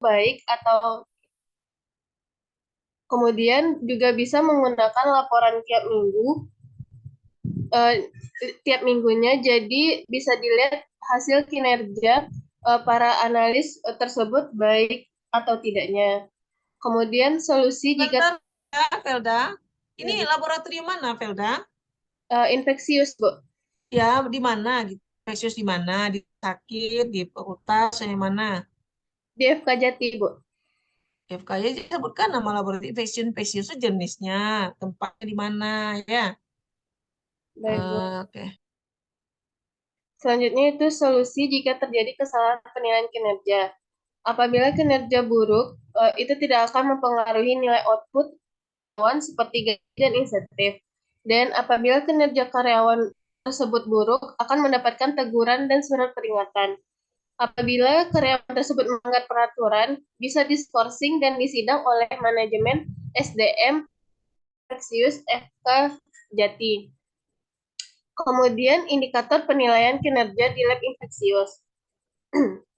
baik atau kemudian juga bisa menggunakan laporan eh, tiap minggunya, jadi bisa dilihat hasil kinerja para analis tersebut baik atau tidaknya. Kemudian solusi jika Bentar ya, Felda. Ini laboratorium mana, Felda? infeksius, Bu, Ya, di mana gitu? Infeksius di mana? Di sakit, di fakultas, di mana? di FK Jati, Bu. FKY sebutkan nama laboratorium infeksius, infeksius itu jenisnya, tempatnya di mana ya? Baik, Bu. Oke. Selanjutnya itu solusi jika terjadi kesalahan penilaian kinerja. Apabila kinerja buruk, itu tidak akan mempengaruhi nilai output karyawan seperti gaji dan insentif. Dan apabila kinerja karyawan tersebut buruk, akan mendapatkan teguran dan surat peringatan. Apabila karyawan tersebut melanggar peraturan, bisa diskorsing dan disidang oleh manajemen SDM Infeksius FK Jati. Kemudian indikator penilaian kinerja di lab infeksius.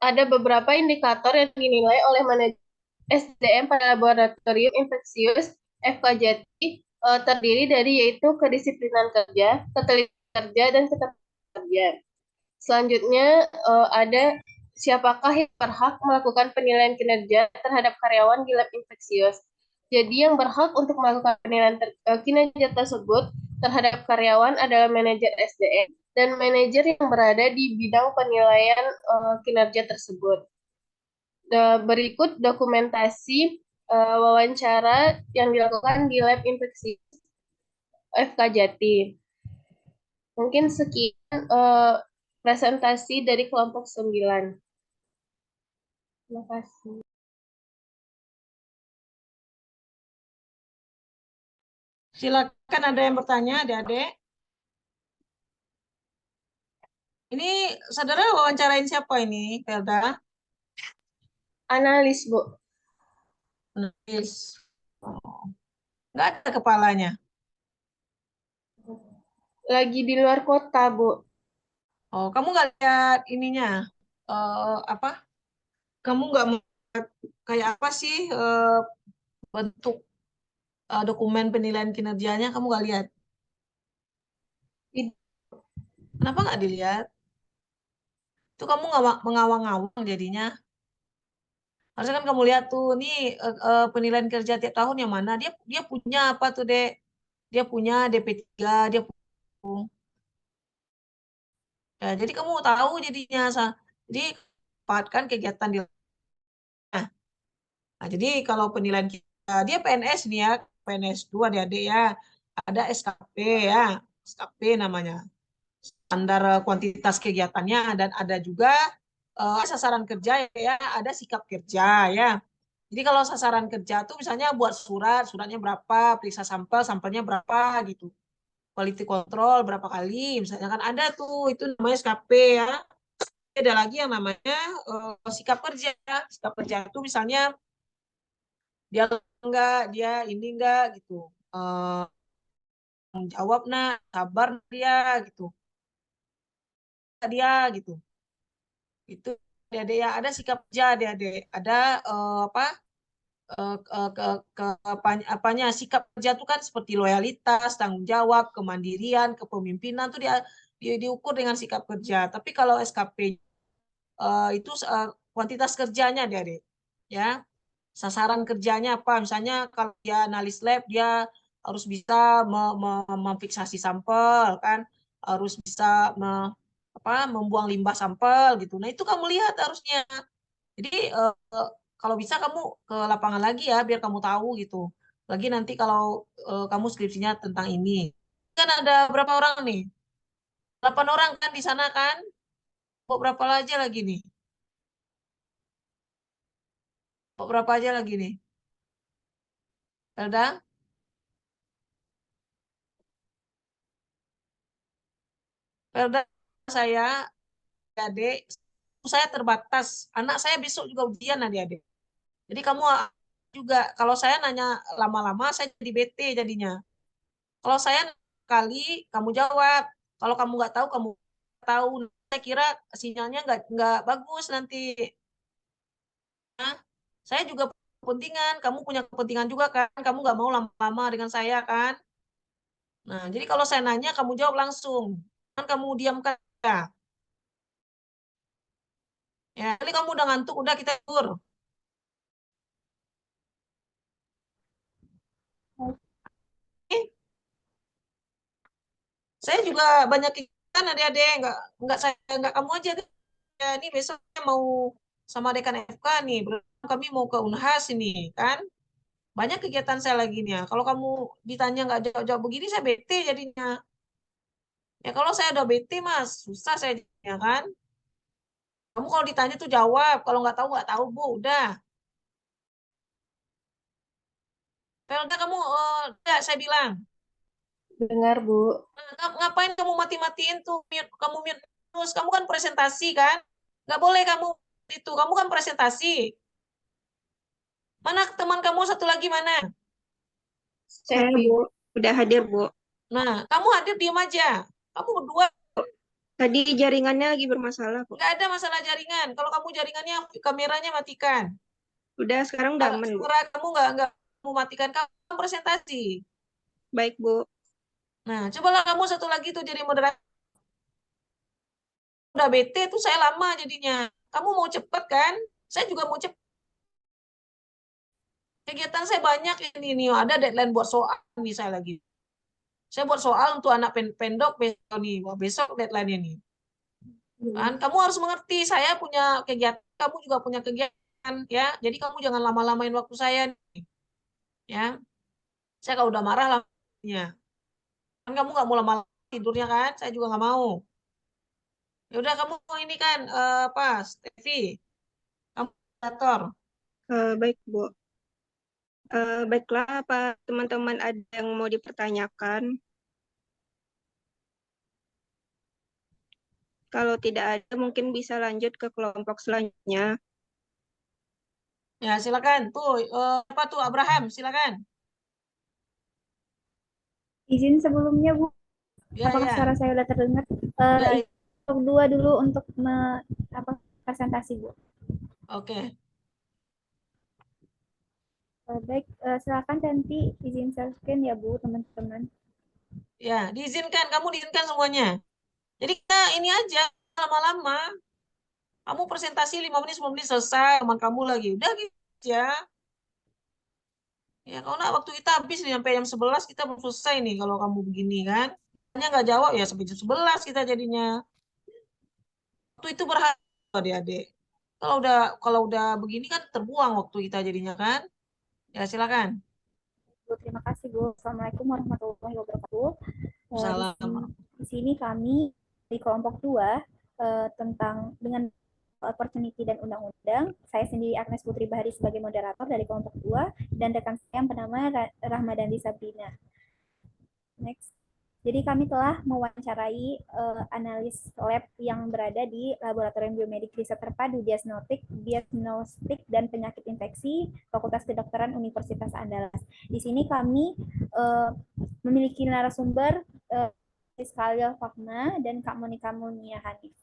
Ada beberapa indikator yang dinilai oleh manajemen SDM pada laboratorium infeksius FK Jati, terdiri dari yaitu kedisiplinan kerja, ketelitian kerja, dan keterampilan kerja. Selanjutnya ada siapakah yang berhak melakukan penilaian kinerja terhadap karyawan di lab infeksius. Jadi yang berhak untuk melakukan penilaian kinerja tersebut terhadap karyawan adalah manajer SDM dan manajer yang berada di bidang penilaian kinerja tersebut. Berikut dokumentasi wawancara yang dilakukan di lab infeksi FK Jati. Mungkin sekian presentasi dari kelompok 9. Terima kasih. Silakan ada yang bertanya, adik-adik. Ini saudara wawancarain siapa ini, Felda? Analis, Bu. Nulis. Oh, nggak ada kepalanya. Lagi di luar kota, Bu. Oh, kamu nggak lihat ininya? Apa? Kamu nggak mau lihat kayak apa sih bentuk dokumen penilaian kinerjanya? Kamu nggak lihat? Kenapa nggak dilihat? Itu kamu nggak mengawang-awang jadinya. Harusnya kan kamu lihat tuh, nih penilaian kerja tiap tahun yang mana? Dia dia punya apa tuh, Dek? Dia punya DP3, dia punya. Ya, jadi kamu tahu jadinya. Jadi padatkan kegiatan di. Nah, jadi kalau penilaian kita, dia PNS nih ya, PNS 2 adik-adik ya. Ada SKP ya, SKP namanya. Standar kuantitas kegiatannya, dan ada juga sasaran kerja ya, ada sikap kerja ya. Jadi kalau sasaran kerja tuh misalnya buat surat, suratnya berapa, periksa sampel, sampelnya berapa gitu. Quality control berapa kali, misalnya kan ada tuh, itu namanya SKP ya. Ada lagi yang namanya sikap kerja. Sikap kerja itu misalnya dia enggak, dia ini enggak gitu. Eh, Jawab nak, sabar dia gitu. Dia gitu. Itu adik-adik ya, ada sikap kerja adik-adik. Ada apa? Apanya sikap kerja itu kan seperti loyalitas, tanggung jawab, kemandirian, kepemimpinan tuh dia diukur dengan sikap kerja. Tapi kalau SKP itu kuantitas kerjanya adik-adik. Ya, sasaran kerjanya apa? Misalnya kalau dia analis lab, dia harus bisa memfiksasi sampel, kan, harus bisa membuang limbah sampel gitu. Nah itu kamu lihat harusnya. Jadi kalau bisa kamu ke lapangan lagi ya, biar kamu tahu gitu. Lagi nanti kalau kamu skripsinya tentang ini, kan ada berapa orang nih? 8 orang kan di sana kan? Kok berapa aja lagi nih? Kok berapa aja lagi nih? Elda? Elda, saya adik, saya terbatas. Anak saya besok juga ujian adik-adik. Jadi kamu juga, kalau saya nanya lama-lama, saya jadi bete jadinya. Kalau saya kali, kamu jawab. Kalau kamu nggak tahu, kamu tahu. Saya kira sinyalnya nggak bagus nanti. Saya juga punya kepentingan, kamu punya kepentingan juga kan, kamu nggak mau lama-lama dengan saya kan. Nah, jadi kalau saya nanya, kamu jawab langsung. Kan kamu diamkan. Ya, kali kamu udah ngantuk, udah kita tidur. Eh, saya juga banyak ikan adik-adik, nggak saya nggak kamu aja. Ya, ini besok saya mau sama dekan FK nih, kami mau ke Unhas ini kan. Banyak kegiatan saya lagi nih. Ya. Kalau kamu ditanya nggak jawab-jawab begini, saya bete jadinya. Ya kalau saya udah bete mas, susah saya jadinya kan. Kamu kalau ditanya tuh jawab, kalau nggak tahu bu, udah. Felda kamu, enggak saya bilang. Dengar, Bu. Ngapain kamu mati-matiin tuh, kamu mute terus, kamu kan presentasi kan? Nggak boleh kamu itu, kamu kan presentasi. Mana teman kamu satu lagi mana? Saya, Sepi. Bu. Udah hadir, Bu. Nah, kamu hadir diem aja. Kamu berdua Tadi jaringannya lagi bermasalah, kok. nggak ada masalah jaringan. Kalau kamu jaringannya kameranya matikan. Udah, sekarang udah Kalau aman, Bu. suara kamu nggak mau matikan, kamu presentasi. Baik, Bu. Nah, cobalah kamu satu lagi tuh jadi moderator. Udah bete tuh saya lama jadinya. Kamu mau cepet kan? Saya juga mau cepet. Kegiatan saya banyak ini nih. Ada deadline buat soal nih saya lagi. Saya buat soal untuk anak pendok besok nih. Wah, besok deadline-nya nih. Kan kamu harus mengerti, saya punya kegiatan, kamu juga punya kegiatan ya. Jadi kamu jangan lama-lamain waktu saya nih. Ya. Saya kalau udah marah lamanya. Kan kamu nggak mau lama tidurnya kan? Saya juga nggak mau. Ya udah kamu ini kan apa, Stevi, kamu moderator. Baik, Bu. Baiklah, apa teman-teman ada yang mau dipertanyakan? Kalau tidak ada, mungkin bisa lanjut ke kelompok selanjutnya. Ya silakan. Tuh apa tuh Abraham, silakan. Izin sebelumnya, Bu, Ya apakah suara ya. saya sudah terdengar? Ya, Untuk dua dulu untuk presentasi, Bu. oke. Baik, silakan nanti izin share ya, Bu, teman-teman. Ya, diizinkan, kamu diizinkan semuanya. Jadi kita ini aja lama-lama. Kamu presentasi 5 menit, 10 menit selesai, teman kamu lagi. Udah gitu aja. Ya, kalau nggak waktu kita habis nih, sampai jam 11 kita belum selesai nih kalau kamu begini kan. Hanya nggak jawab ya sampai jam 11 kita jadinya. Waktu itu berharga adik-adik. Kalau udah begini kan terbuang waktu kita jadinya kan. Ya silakan. Bu, terima kasih, Bu. Assalamualaikum warahmatullahi wabarakatuh. Salam. Di sini kami di kelompok 2 tentang dengan opportunity dan undang-undang. Saya sendiri Agnes Putri Bahari sebagai moderator dari kelompok 2 dan rekan saya yang bernama Rahmadandi Sabrina. Next. Jadi kami telah mewawancarai analis lab yang berada di Laboratorium Biomedik Riset Terpadu Diagnostik dan Penyakit Infeksi Fakultas Kedokteran Universitas Andalas. Di sini kami memiliki narasumber Khalil Fakma dan Kak Monika Munia Hanif.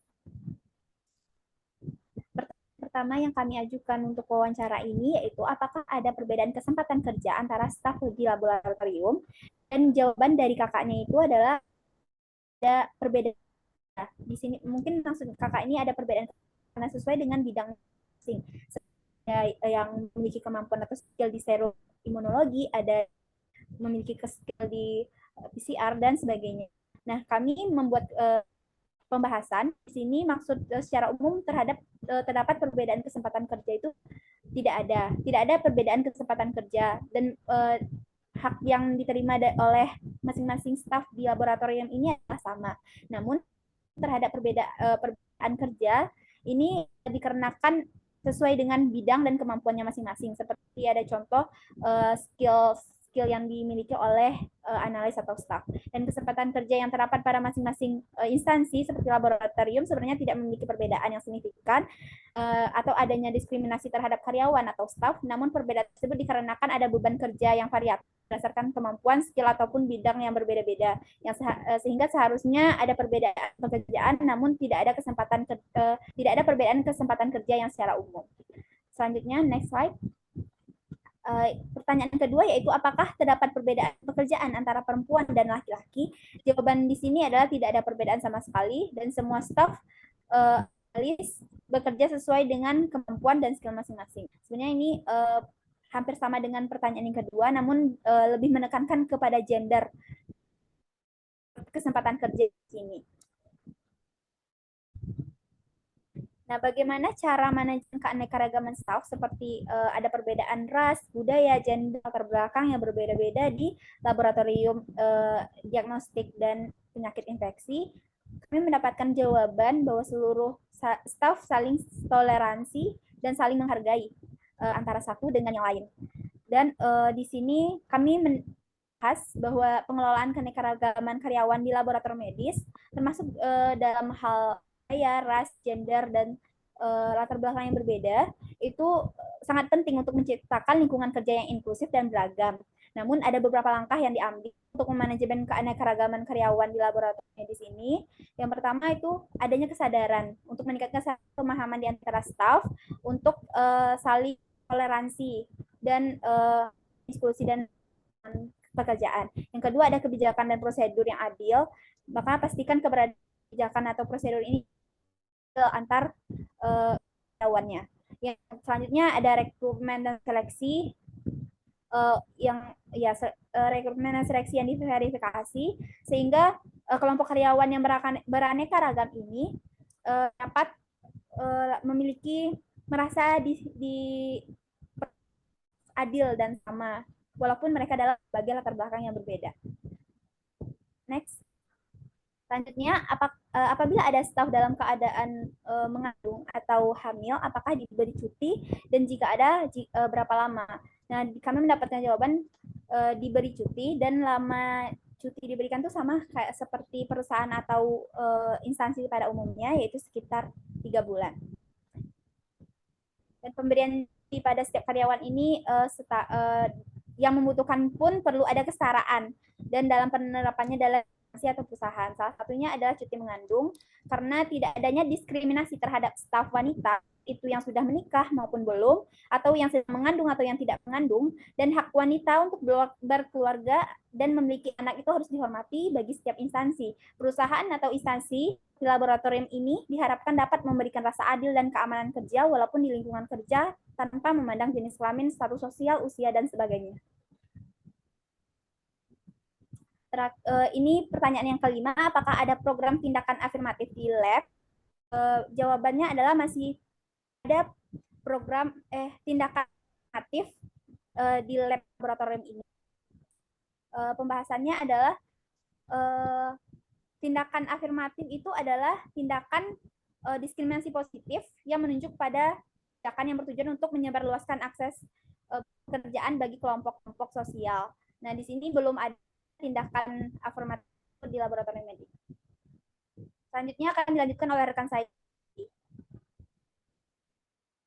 Pertama yang kami ajukan untuk wawancara ini yaitu apakah ada perbedaan kesempatan kerja antara staf di laboratorium, dan jawaban dari kakaknya itu adalah ada perbedaan. Di sini mungkin maksud kakak ini ada perbedaan karena sesuai dengan bidang masing. Yang memiliki kemampuan atau skill di seroimunologi, ada memiliki skill di PCR dan sebagainya. Nah, kami membuat pembahasan di sini maksud secara umum terdapat perbedaan kesempatan kerja itu tidak ada perbedaan kesempatan kerja, dan hak yang diterima oleh masing-masing staf di laboratorium ini adalah sama. Namun terhadap perbedaan kerja ini dikarenakan sesuai dengan bidang dan kemampuannya masing-masing. Seperti ada contoh skill yang dimiliki oleh analis atau staff. Dan kesempatan kerja yang terdapat pada masing-masing instansi seperti laboratorium sebenarnya tidak memiliki perbedaan yang signifikan atau adanya diskriminasi terhadap karyawan atau staff, namun perbedaan tersebut dikarenakan ada beban kerja yang variatif berdasarkan kemampuan, skill ataupun bidang yang berbeda-beda, yang sehingga seharusnya ada perbedaan pekerjaan, namun tidak ada perbedaan kesempatan kerja yang secara umum. Selanjutnya, next slide. Pertanyaan kedua yaitu apakah terdapat perbedaan pekerjaan antara perempuan dan laki-laki? Jawaban di sini adalah tidak ada perbedaan sama sekali dan semua staf analis bekerja sesuai dengan kemampuan dan skill masing-masing. Sebenarnya ini hampir sama dengan pertanyaan yang kedua, namun lebih menekankan kepada gender kesempatan kerja di sini. Nah, bagaimana cara manajemen keanekaragaman staff seperti ada perbedaan ras, budaya, gender, latar belakang yang berbeda-beda di laboratorium diagnostik dan penyakit infeksi? Kami mendapatkan jawaban bahwa seluruh staff saling toleransi dan saling menghargai antara satu dengan yang lain. Dan di sini kami membahas bahwa pengelolaan keanekaragaman karyawan di laboratorium medis termasuk dalam hal budaya, ras, gender, dan latar belakang yang berbeda itu sangat penting untuk menciptakan lingkungan kerja yang inklusif dan beragam. Namun ada beberapa langkah yang diambil untuk memanajemen keanekaragaman karyawan di laboratorium medis ini. Yang pertama itu adanya kesadaran untuk meningkatkan pemahaman di antara staf untuk saling toleransi dan diskusi dan pekerjaan. Yang kedua ada kebijakan dan prosedur yang adil. Maka pastikan keberadaan kebijakan atau prosedur ini antar karyawannya. Yang selanjutnya ada rekrutmen dan seleksi rekrutmen dan seleksi yang diverifikasi sehingga kelompok karyawan yang beraneka ragam ini dapat memiliki merasa di adil dan sama walaupun mereka dalam berbagai latar belakang yang berbeda. Next. Selanjutnya, apabila ada staf dalam keadaan mengandung atau hamil, apakah diberi cuti dan jika ada berapa lama? Nah, kami mendapatkan jawaban diberi cuti dan lama cuti diberikan itu sama kayak seperti perusahaan atau instansi pada umumnya, yaitu sekitar 3 bulan. Dan pemberian cuti pada setiap karyawan ini yang membutuhkan pun perlu ada kesetaraan dan dalam penerapannya dalam atau perusahaan. Salah satunya adalah cuti mengandung karena tidak adanya diskriminasi terhadap staf wanita itu yang sudah menikah maupun belum atau yang sedang mengandung atau yang tidak mengandung dan hak wanita untuk berkeluarga dan memiliki anak itu harus dihormati bagi setiap instansi. Perusahaan atau instansi di laboratorium ini diharapkan dapat memberikan rasa adil dan keamanan kerja walaupun di lingkungan kerja tanpa memandang jenis kelamin, status sosial, usia dan sebagainya. Ini pertanyaan yang kelima, apakah ada program tindakan afirmatif di lab? Jawabannya adalah masih ada program tindakan afirmatif di lab laboratorium ini. Pembahasannya adalah tindakan afirmatif itu adalah tindakan diskriminasi positif yang menunjuk pada tindakan yang bertujuan untuk menyebarluaskan akses pekerjaan bagi kelompok-kelompok sosial. Nah, di sini belum ada tindakan afirmatif di laboratorium medis. Selanjutnya akan dilanjutkan oleh rekan saya.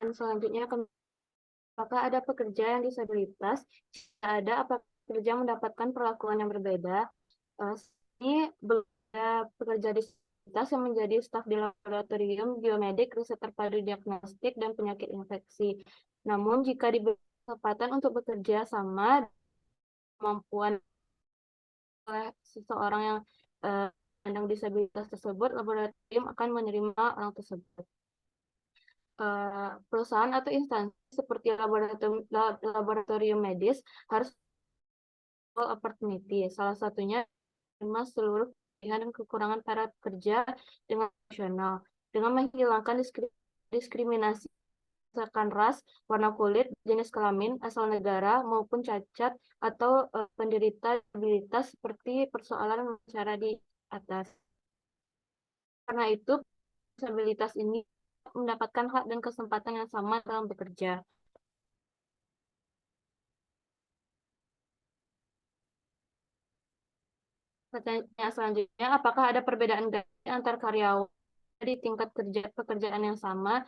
Dan selanjutnya, apakah ada pekerja yang disabilitas? Ada, apakah pekerja mendapatkan perlakuan yang berbeda? Ini ada pekerja disabilitas yang menjadi staf di laboratorium biomedik, riset terpadu diagnostik, dan penyakit infeksi. Namun, jika diberi kesempatan untuk bekerja sama kemampuan oleh seseorang yang penyandang disabilitas tersebut, laboratorium akan menerima orang tersebut. Perusahaan atau instansi seperti laboratorium medis harus opportunity. Salah satunya menerima seluruh kelebihan dan kekurangan para pekerja dengan nasional, dengan menghilangkan diskriminasi berdasarkan ras, warna kulit, jenis kelamin, asal negara, maupun cacat atau penderita disabilitas seperti persoalan bicara di atas. Karena itu, disabilitas ini mendapatkan hak dan kesempatan yang sama dalam bekerja. Pertanyaan selanjutnya, apakah ada perbedaan gaji antar karyawan di tingkat pekerjaan yang sama?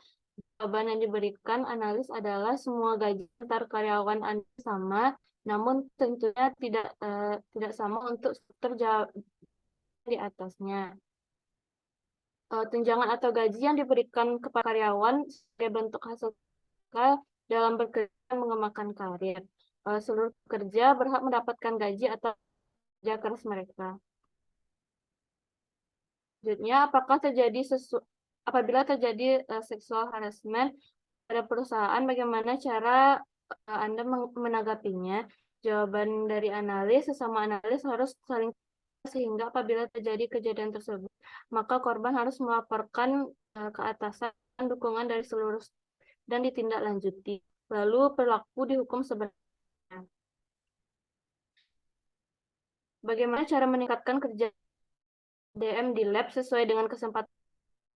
Jawaban yang diberikan analis adalah semua gaji antar karyawan Anda sama, namun tentunya tidak sama untuk struktur di atasnya. Tunjangan atau gaji yang diberikan kepada karyawan sebagai bentuk hasil dalam bekerja mengembangkan karir. Seluruh pekerja berhak mendapatkan gaji atau kerja keras mereka. Selanjutnya, apabila terjadi seksual harassment pada perusahaan, bagaimana cara Anda menanggapinya? Jawaban dari sesama analis harus saling sehingga apabila terjadi kejadian tersebut, maka korban harus melaporkan ke atasan dukungan dari seluruh dan ditindaklanjuti. Lalu pelaku dihukum sebenarnya. Bagaimana cara meningkatkan kerja DM di lab sesuai dengan kesempatan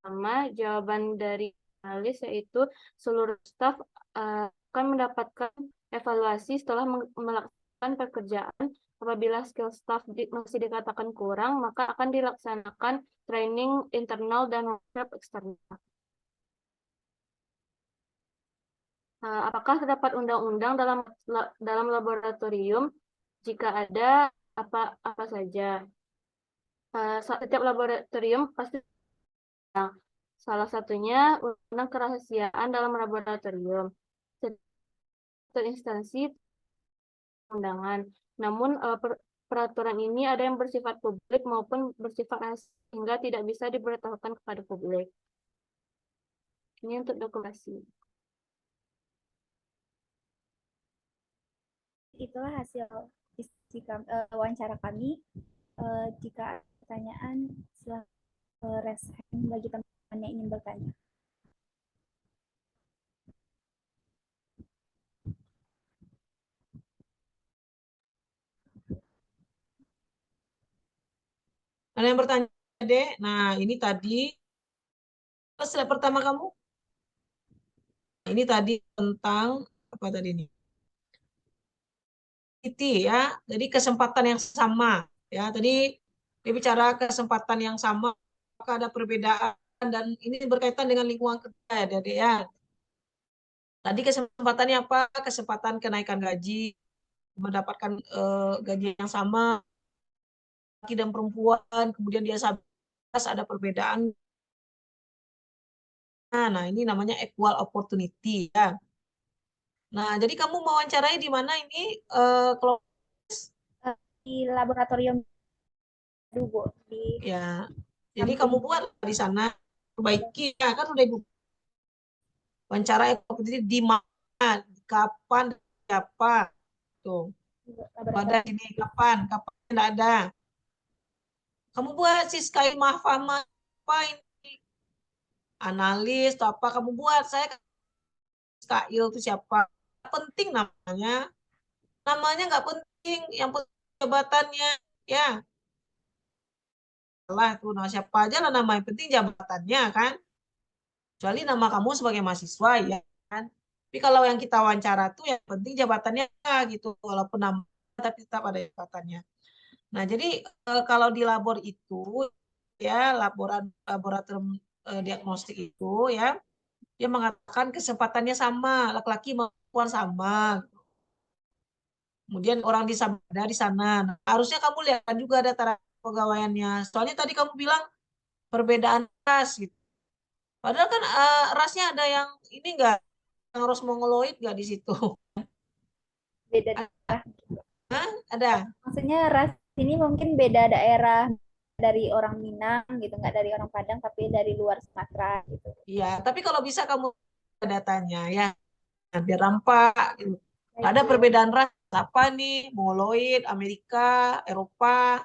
pertama? Jawaban dari analis yaitu seluruh staf akan mendapatkan evaluasi setelah melakukan pekerjaan. Apabila skill staff masih dikatakan kurang, maka akan dilaksanakan training internal dan workshop eksternal. Apakah terdapat undang-undang dalam laboratorium? Jika ada, apa saja? Setiap laboratorium pasti salah satunya undang kerahasiaan dalam laboratorium. Setiap instansi undangan. Namun peraturan ini ada yang bersifat publik maupun bersifat rahasia sehingga tidak bisa diberitahukan kepada publik. Ini untuk dokumentasi. Itulah hasil wawancara kami. Jika ada pertanyaan, silahkan raise hand bagi teman-teman yang ingin bertanya. Ada yang bertanya, Dek? Nah, ini tadi slide pertama kamu. Ini tadi tentang apa tadi ini? Ya, jadi kesempatan yang sama. Ya, tadi dia bicara kesempatan yang sama, apakah ada perbedaan dan ini berkaitan dengan lingkungan kerja ya, Dek ya. Tadi kesempatannya apa? Kesempatan kenaikan gaji, mendapatkan gaji yang sama laki dan perempuan, kemudian dia ada perbedaan. Nah, ini namanya equal opportunity ya. Nah, jadi kamu mewawancarai di mana ini kalau di laboratorium dulu di ya. Jadi kamu buat di sana, perbaiki ya kan udah ibu. Wawancara opportunity di mana, kapan, siapa, tuh. Pada ini kapan tidak ada. Kamu buat si Sky Mahfama apa ini analis atau apa kamu buat saya Skail itu siapa penting namanya nggak penting yang penting jabatannya ya lah tuh nama siapa aja lah nama yang penting jabatannya kan kecuali nama kamu sebagai mahasiswa ya kan tapi kalau yang kita wawancara tuh yang penting jabatannya gitu walaupun nama tapi tetap ada jabatannya. Nah, jadi kalau di labor itu ya laboratorium diagnostik itu ya dia mengatakan kesempatannya sama laki-laki maupun perempuan sama. Kemudian orang disabilitas di sana. Nah, harusnya kamu lihat juga data pegawaiannya. Soalnya tadi kamu bilang perbedaan ras gitu. Padahal kan rasnya ada yang ini enggak yang harus mongoloid enggak di situ. beda. Ada. Maksudnya ras ini mungkin beda daerah dari orang Minang gitu, nggak dari orang Padang tapi dari luar Sumatera gitu. Iya, tapi kalau bisa kamu datanya ya biar nampak gitu. Nggak ada perbedaan ras apa nih mongoloid, Amerika, Eropa.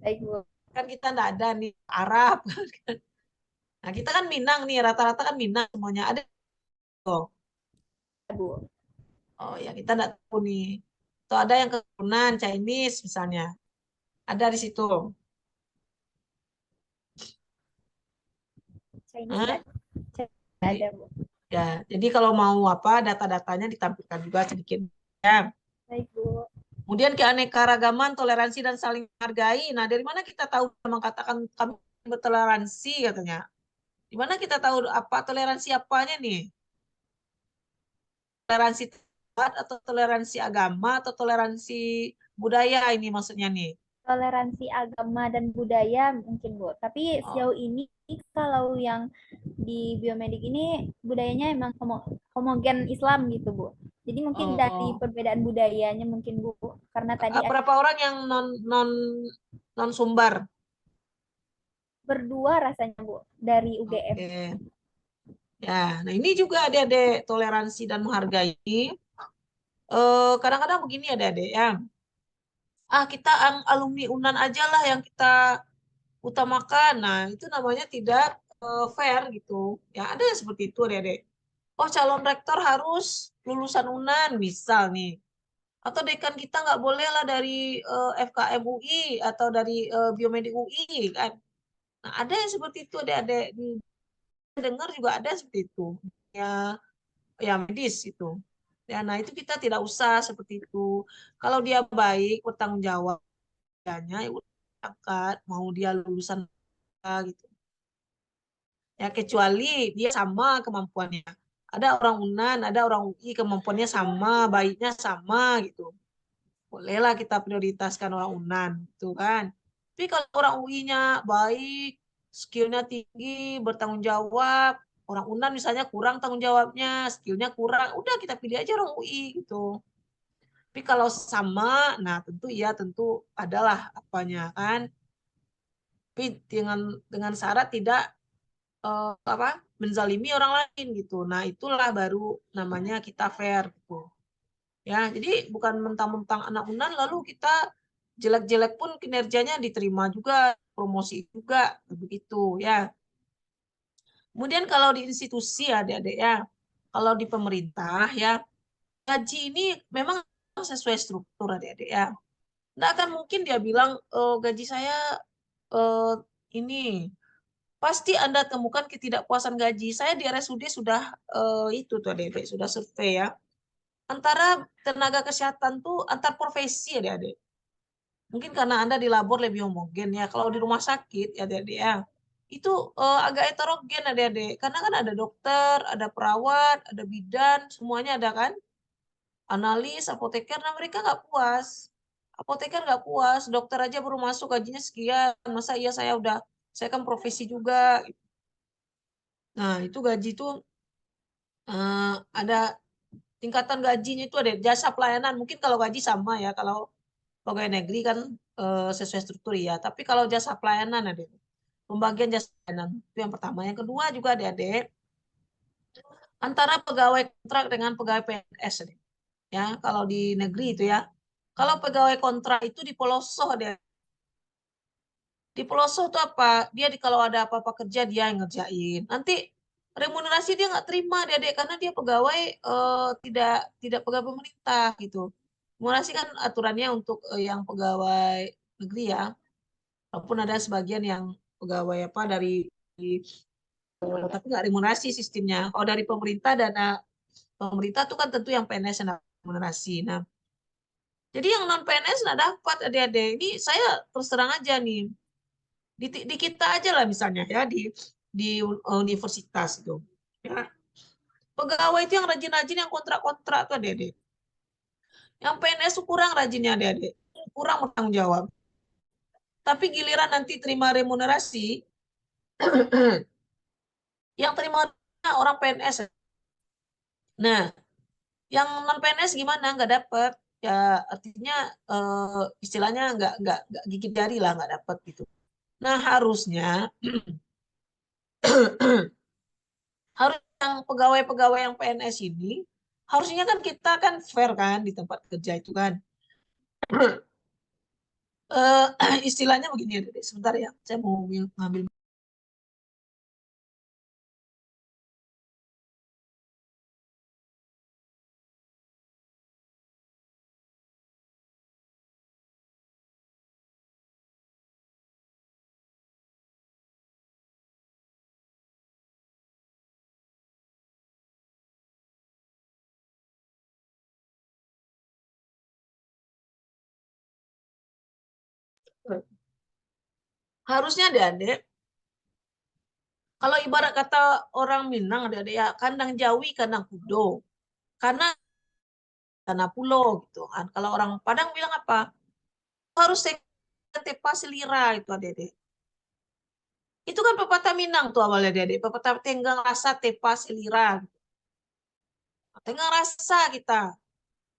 Baik, Bu. Kan kita nggak ada nih Arab. Nah kita kan Minang nih rata-rata kan Minang semuanya ada. Bu. Oh ya kita nggak tahu nih. Atau ada yang keturunan Chinese misalnya. Ada di situ. Chinese ada, Bu. Ya, jadi kalau mau apa data-datanya ditampilkan juga sedikit. Ya. Baik, Bu. Kemudian keanekaragaman, toleransi dan saling menghargai. Nah, dari mana kita tahu mengatakan kami bertoleransi katanya? Di mana kita tahu apa toleransi apanya nih? Toleransi tempat atau toleransi agama atau toleransi budaya ini maksudnya nih? toleransi agama dan budaya mungkin Bu. Tapi sejauh ini kalau yang di biomedik ini budayanya emang homogen Islam gitu Bu. Jadi mungkin dari perbedaan budayanya mungkin Bu, karena tadi Berapa orang yang non sumbar? berdua rasanya Bu dari UGM. Oke. Ya, nah ini juga adik-adik toleransi dan menghargai. Kadang-kadang begini adik-adik ya. Kita alumni UNAN aja lah yang kita utamakan. Nah, itu namanya tidak fair gitu. Ya, ada yang seperti itu adik-adik. Oh, calon rektor harus lulusan UNAN misal nih. Atau dekan kita nggak boleh lah dari FKM UI atau dari Biomedik UI kan. Nah, ada yang seperti itu adik-adik. Dengar juga ada seperti itu. Ya medis itu. Ya, nah itu kita tidak usah seperti itu. Kalau dia baik, bertanggung jawab, ya angkat, mau dia lulusan gitu. Ya kecuali dia sama kemampuannya. Ada orang UNAN, ada orang UI kemampuannya sama, baiknya sama gitu. Bolehlah kita prioritaskan orang UNAN, gitu kan. Tapi kalau orang UI-nya baik, skillnya tinggi, bertanggung jawab, orang UNAN misalnya kurang tanggung jawabnya, skillnya kurang, udah kita pilih aja orang UI gitu. Tapi kalau sama, nah tentu adalah apanya kan. Tapi dengan syarat tidak menzalimi orang lain gitu. Nah itulah baru namanya kita fair gitu. Ya, jadi bukan mentang-mentang anak UNAN lalu kita jelek-jelek pun kinerjanya diterima juga, promosi juga, begitu ya. Kemudian kalau di institusi adik-adik ya, kalau di pemerintah ya, gaji ini memang sesuai struktur adik-adik ya. Nggak akan mungkin dia bilang gaji saya ini. Pasti Anda temukan ketidakpuasan gaji. Saya di RSUD sudah itu tuh adik-adik, sudah survei ya. Antara tenaga kesehatan tuh antar profesi adik-adik. Mungkin karena Anda di labor lebih homogen ya. Kalau di rumah sakit ya adik-adik ya, itu agak heterogen adik-adik. Karena kan ada dokter, ada perawat, ada bidan, semuanya ada kan. Analis, apoteker, nah mereka nggak puas. Apoteker nggak puas, dokter aja baru masuk gajinya sekian. Masa iya saya kan profesi juga. Nah itu gaji itu ada tingkatan gajinya itu ada jasa pelayanan. Mungkin kalau gaji sama ya, kalau pegawai negeri kan sesuai struktur ya. Tapi kalau jasa pelayanan ada pembagian jasa pelayanan itu yang pertama. Yang kedua juga adik-adik antara pegawai kontrak dengan pegawai PNS. Adik. Ya, kalau di negeri itu ya. Kalau pegawai kontrak itu di pelosok dia. Di pelosok itu apa? Dia kalau ada apa-apa kerja dia yang ngerjain. Nanti remunerasi dia nggak terima adik-adik karena dia pegawai tidak pegawai pemerintah gitu. Remunerasi kan aturannya untuk yang pegawai negeri ya. Walaupun ada sebagian yang pegawai tapi nggak remunerasi sistemnya. Kalau dari pemerintah dana pemerintah itu kan tentu yang PNS yang remunerasi. Nah, jadi yang non PNS nggak dapat adik-adik. Ini saya terus terang aja nih. Di kita aja lah misalnya ya di universitas itu. Ya. Pegawai itu yang rajin-rajin yang kontrak-kontrak tuh adik-adik. Yang PNS itu kurang rajinnya adik-adik. Kurang bertanggung jawab. Tapi giliran nanti terima remunerasi, yang terima orang PNS. Nah, yang non PNS gimana? Nggak dapat. Ya artinya istilahnya nggak gigit jari lah nggak dapat gitu. Nah harusnya harus yang pegawai-pegawai yang PNS ini harusnya kan kita kan fair kan di tempat kerja itu kan. Istilahnya begini ya, sebentar ya, saya mau ngambil. Harusnya adik-adik, kalau ibarat kata orang Minang adik-adik ya, kandang Jawi, kandang Kudo. Karena tanah pulau gitu kan. Kalau orang Padang bilang apa? Harus tepa selira itu adik-adik. Itu kan pepatah Minang tuh awalnya adik-adik. Pepatah tenggang rasa tepa selira. Tenggang rasa kita.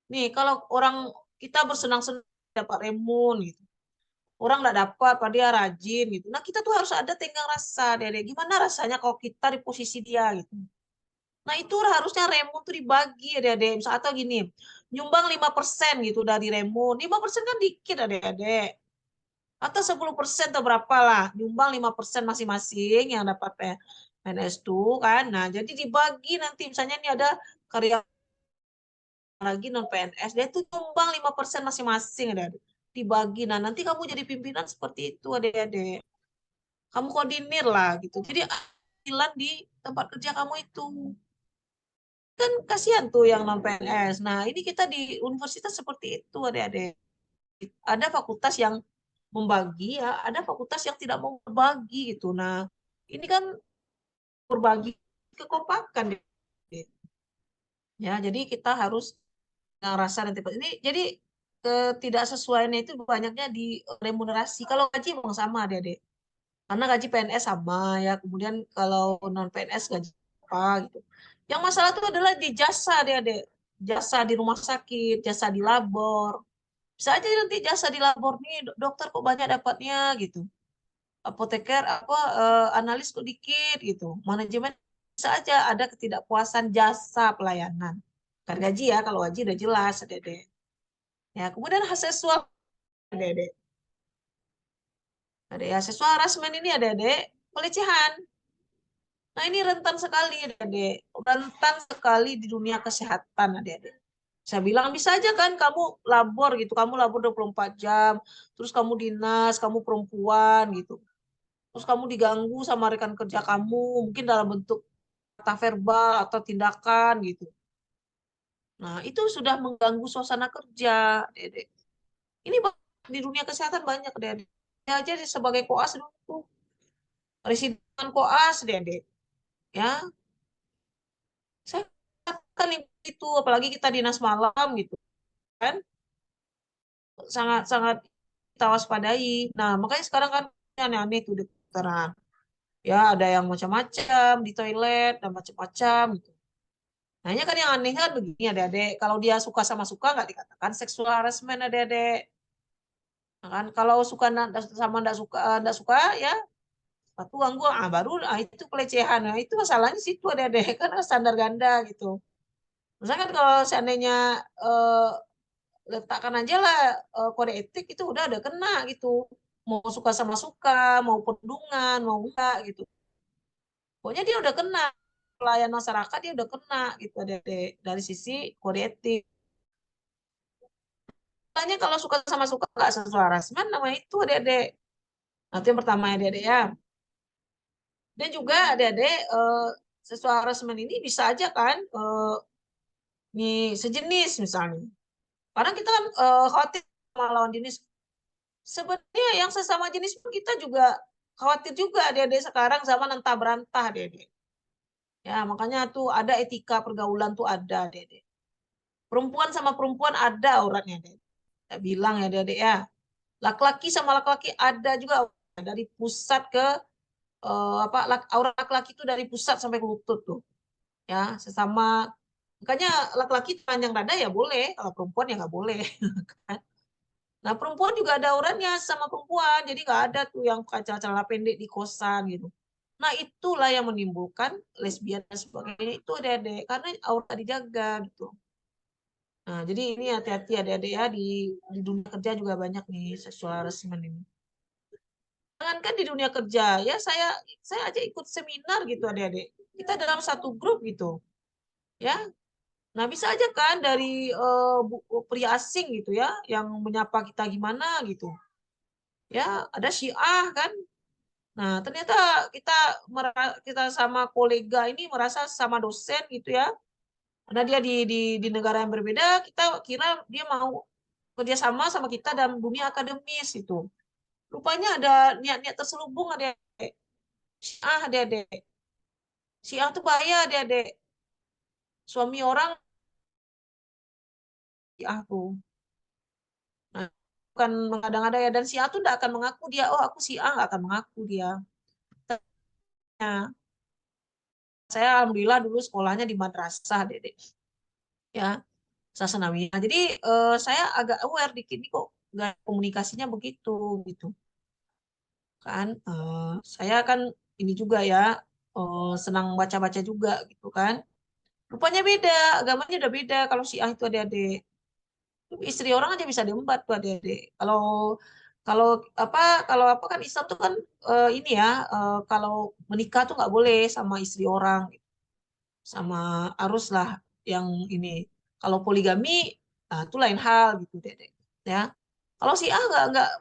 Nih kalau orang kita bersenang-senang dapat remun gitu. Orang nggak dapat, padahal dia rajin gitu. Nah kita tuh harus ada tenggang rasa adik-adik. Gimana rasanya kalau kita di posisi dia gitu. Nah itu harusnya remun tuh dibagi adik-adik. Misal atau gini, nyumbang 5% gitu dari remun. 5% kan dikit adik-adik. Atau 10% atau berapa lah. Nyumbang 5% masing-masing yang dapat PNS tuh kan. Nah jadi dibagi nanti misalnya ini ada karya lagi non PNS. Dia tuh nyumbang 5% masing-masing adik-adik. Dibagi. Nah nanti kamu jadi pimpinan seperti itu adik-adik. Kamu koordinir lah gitu. Jadi adilan di tempat kerja kamu itu. Kan kasihan tuh yang non PNS. Nah, ini kita di universitas seperti itu, adik-adik. Ada fakultas yang membagi, ya, ada fakultas yang tidak mau berbagi gitu. Nah, ini kan berbagi kekompakan. Ya, jadi kita harus rasa dan tipe ini. Jadi ketidaksesuaiannya itu banyaknya di remunerasi. Kalau gaji memang sama, adik-adik. Karena gaji PNS sama ya. Kemudian kalau non PNS gaji apa gitu. Yang masalah itu adalah di jasa adik-adik. Jasa di rumah sakit, jasa di labor. Bisa aja nanti jasa di labor nih, dokter kok banyak dapatnya gitu. Apoteker analis kok dikit gitu. Manajemen bisa aja ada ketidakpuasan jasa pelayanan. Kan gaji ya, kalau gaji udah jelas adik-adik. Ya, kemudian seksual adik-adik. Ada ya seksual harassment ini adik-adik, pelecehan. Nah ini rentan sekali adik-adik, rentan sekali di dunia kesehatan adik-adik. Saya bilang bisa aja kan kamu labor gitu, kamu labor 24 jam, terus kamu dinas, kamu perempuan gitu. Terus kamu diganggu sama rekan kerja kamu, mungkin dalam bentuk kata verbal atau tindakan gitu. Nah itu sudah mengganggu suasana kerja adik-adik. Ini di dunia kesehatan banyak adik-adik. Ya aja sebagai koas dulu, presiden koas adik-adik. Ya, saya kan itu apalagi kita dinas malam gitu kan sangat-sangat kita waspadai. Nah, makanya sekarang kan aneh-aneh tuh dokteran. Ya, ada yang macam-macam di toilet dan macam-macam gitu. Nah, ini kan yang aneh kan begini adik-adik. Kalau dia suka sama suka nggak dikatakan seksual harassment adik-adik. Nah, kan kalau suka sama nggak suka ya satu ganggu baru itu pelecehan. Nah, itu masalahnya situ adik-adik kan standar ganda gitu. Misalkan kalau seandainya letakkan aja lah kode etik itu udah kena gitu. Mau suka sama suka, mau perundungan, mau enggak gitu. Pokoknya dia udah kena pelayan masyarakat dia udah kena gitu dari sisi kode etik. Makanya kalau suka sama suka nggak sesuai harassment namanya itu adik-adik. Nanti yang pertama adik-adik ya. Dan juga adik-adik sesuai harassment ini bisa aja kan nih sejenis misalnya. Karena kita kan khawatir sama lawan jenis. Sebenarnya yang sesama jenis pun kita juga khawatir juga adik-adik sekarang zaman entah berantah adik-adik. Ya, makanya tuh ada etika pergaulan tuh ada adik-adik. Perempuan sama perempuan ada auratnya adik-adik. Saya bilang ya adik-adik ya. Laki-laki sama laki-laki ada juga dari pusat ke aurat laki-laki itu dari pusat sampai ke lutut tuh. Ya, sesama makanya laki-laki panjang dada ya boleh, kalau perempuan ya nggak boleh. Nah, perempuan juga ada auratnya sama perempuan. Jadi nggak ada tuh yang pakai celana pendek di kosan gitu. Nah, itulah yang menimbulkan lesbian dan sebagainya. Itu adik-adik. Karena aurat dijaga gitu. Nah, jadi ini hati-hati adik-adik ya. Di dunia kerja juga banyak nih seksual harassment ini. Jangan kan di dunia kerja. Ya, saya aja ikut seminar gitu adik-adik. Kita dalam satu grup gitu. Ya, nah, bisa aja kan dari pria asing gitu ya, yang menyapa kita gimana gitu. Ya, ada Syiah kan. Nah, ternyata kita kita sama kolega ini merasa sama dosen gitu ya. Karena dia di negara yang berbeda, kita kira dia mau kerjasama sama kita dalam dunia akademis itu. Rupanya ada niat-niat terselubung ada Syiah adik-adik. Syiah tuh bahaya adik-adik. Suami orang Syiah tuh. Nah, bukan mengada-ngada ya. Dan si A tuh tidak akan mengaku dia, oh aku si A, nggak akan mengaku dia. Nah, saya alhamdulillah dulu sekolahnya di madrasah, Dede. Ya, Sasanawiyah. Jadi saya agak aware dikit nih kok nggak komunikasinya begitu gitu. Kan saya kan ini juga ya senang baca-baca juga gitu kan. Rupanya beda, agamanya udah beda kalau si A itu adik-adik. Istri orang aja bisa diembat tuh adik-adik. Kalau kalau kalau apa kan Islam tuh kan ini ya kalau menikah tuh nggak boleh sama istri orang, sama arus lah yang ini. Kalau poligami, nah, itu lain hal gitu dedek. Ya. Kalau si A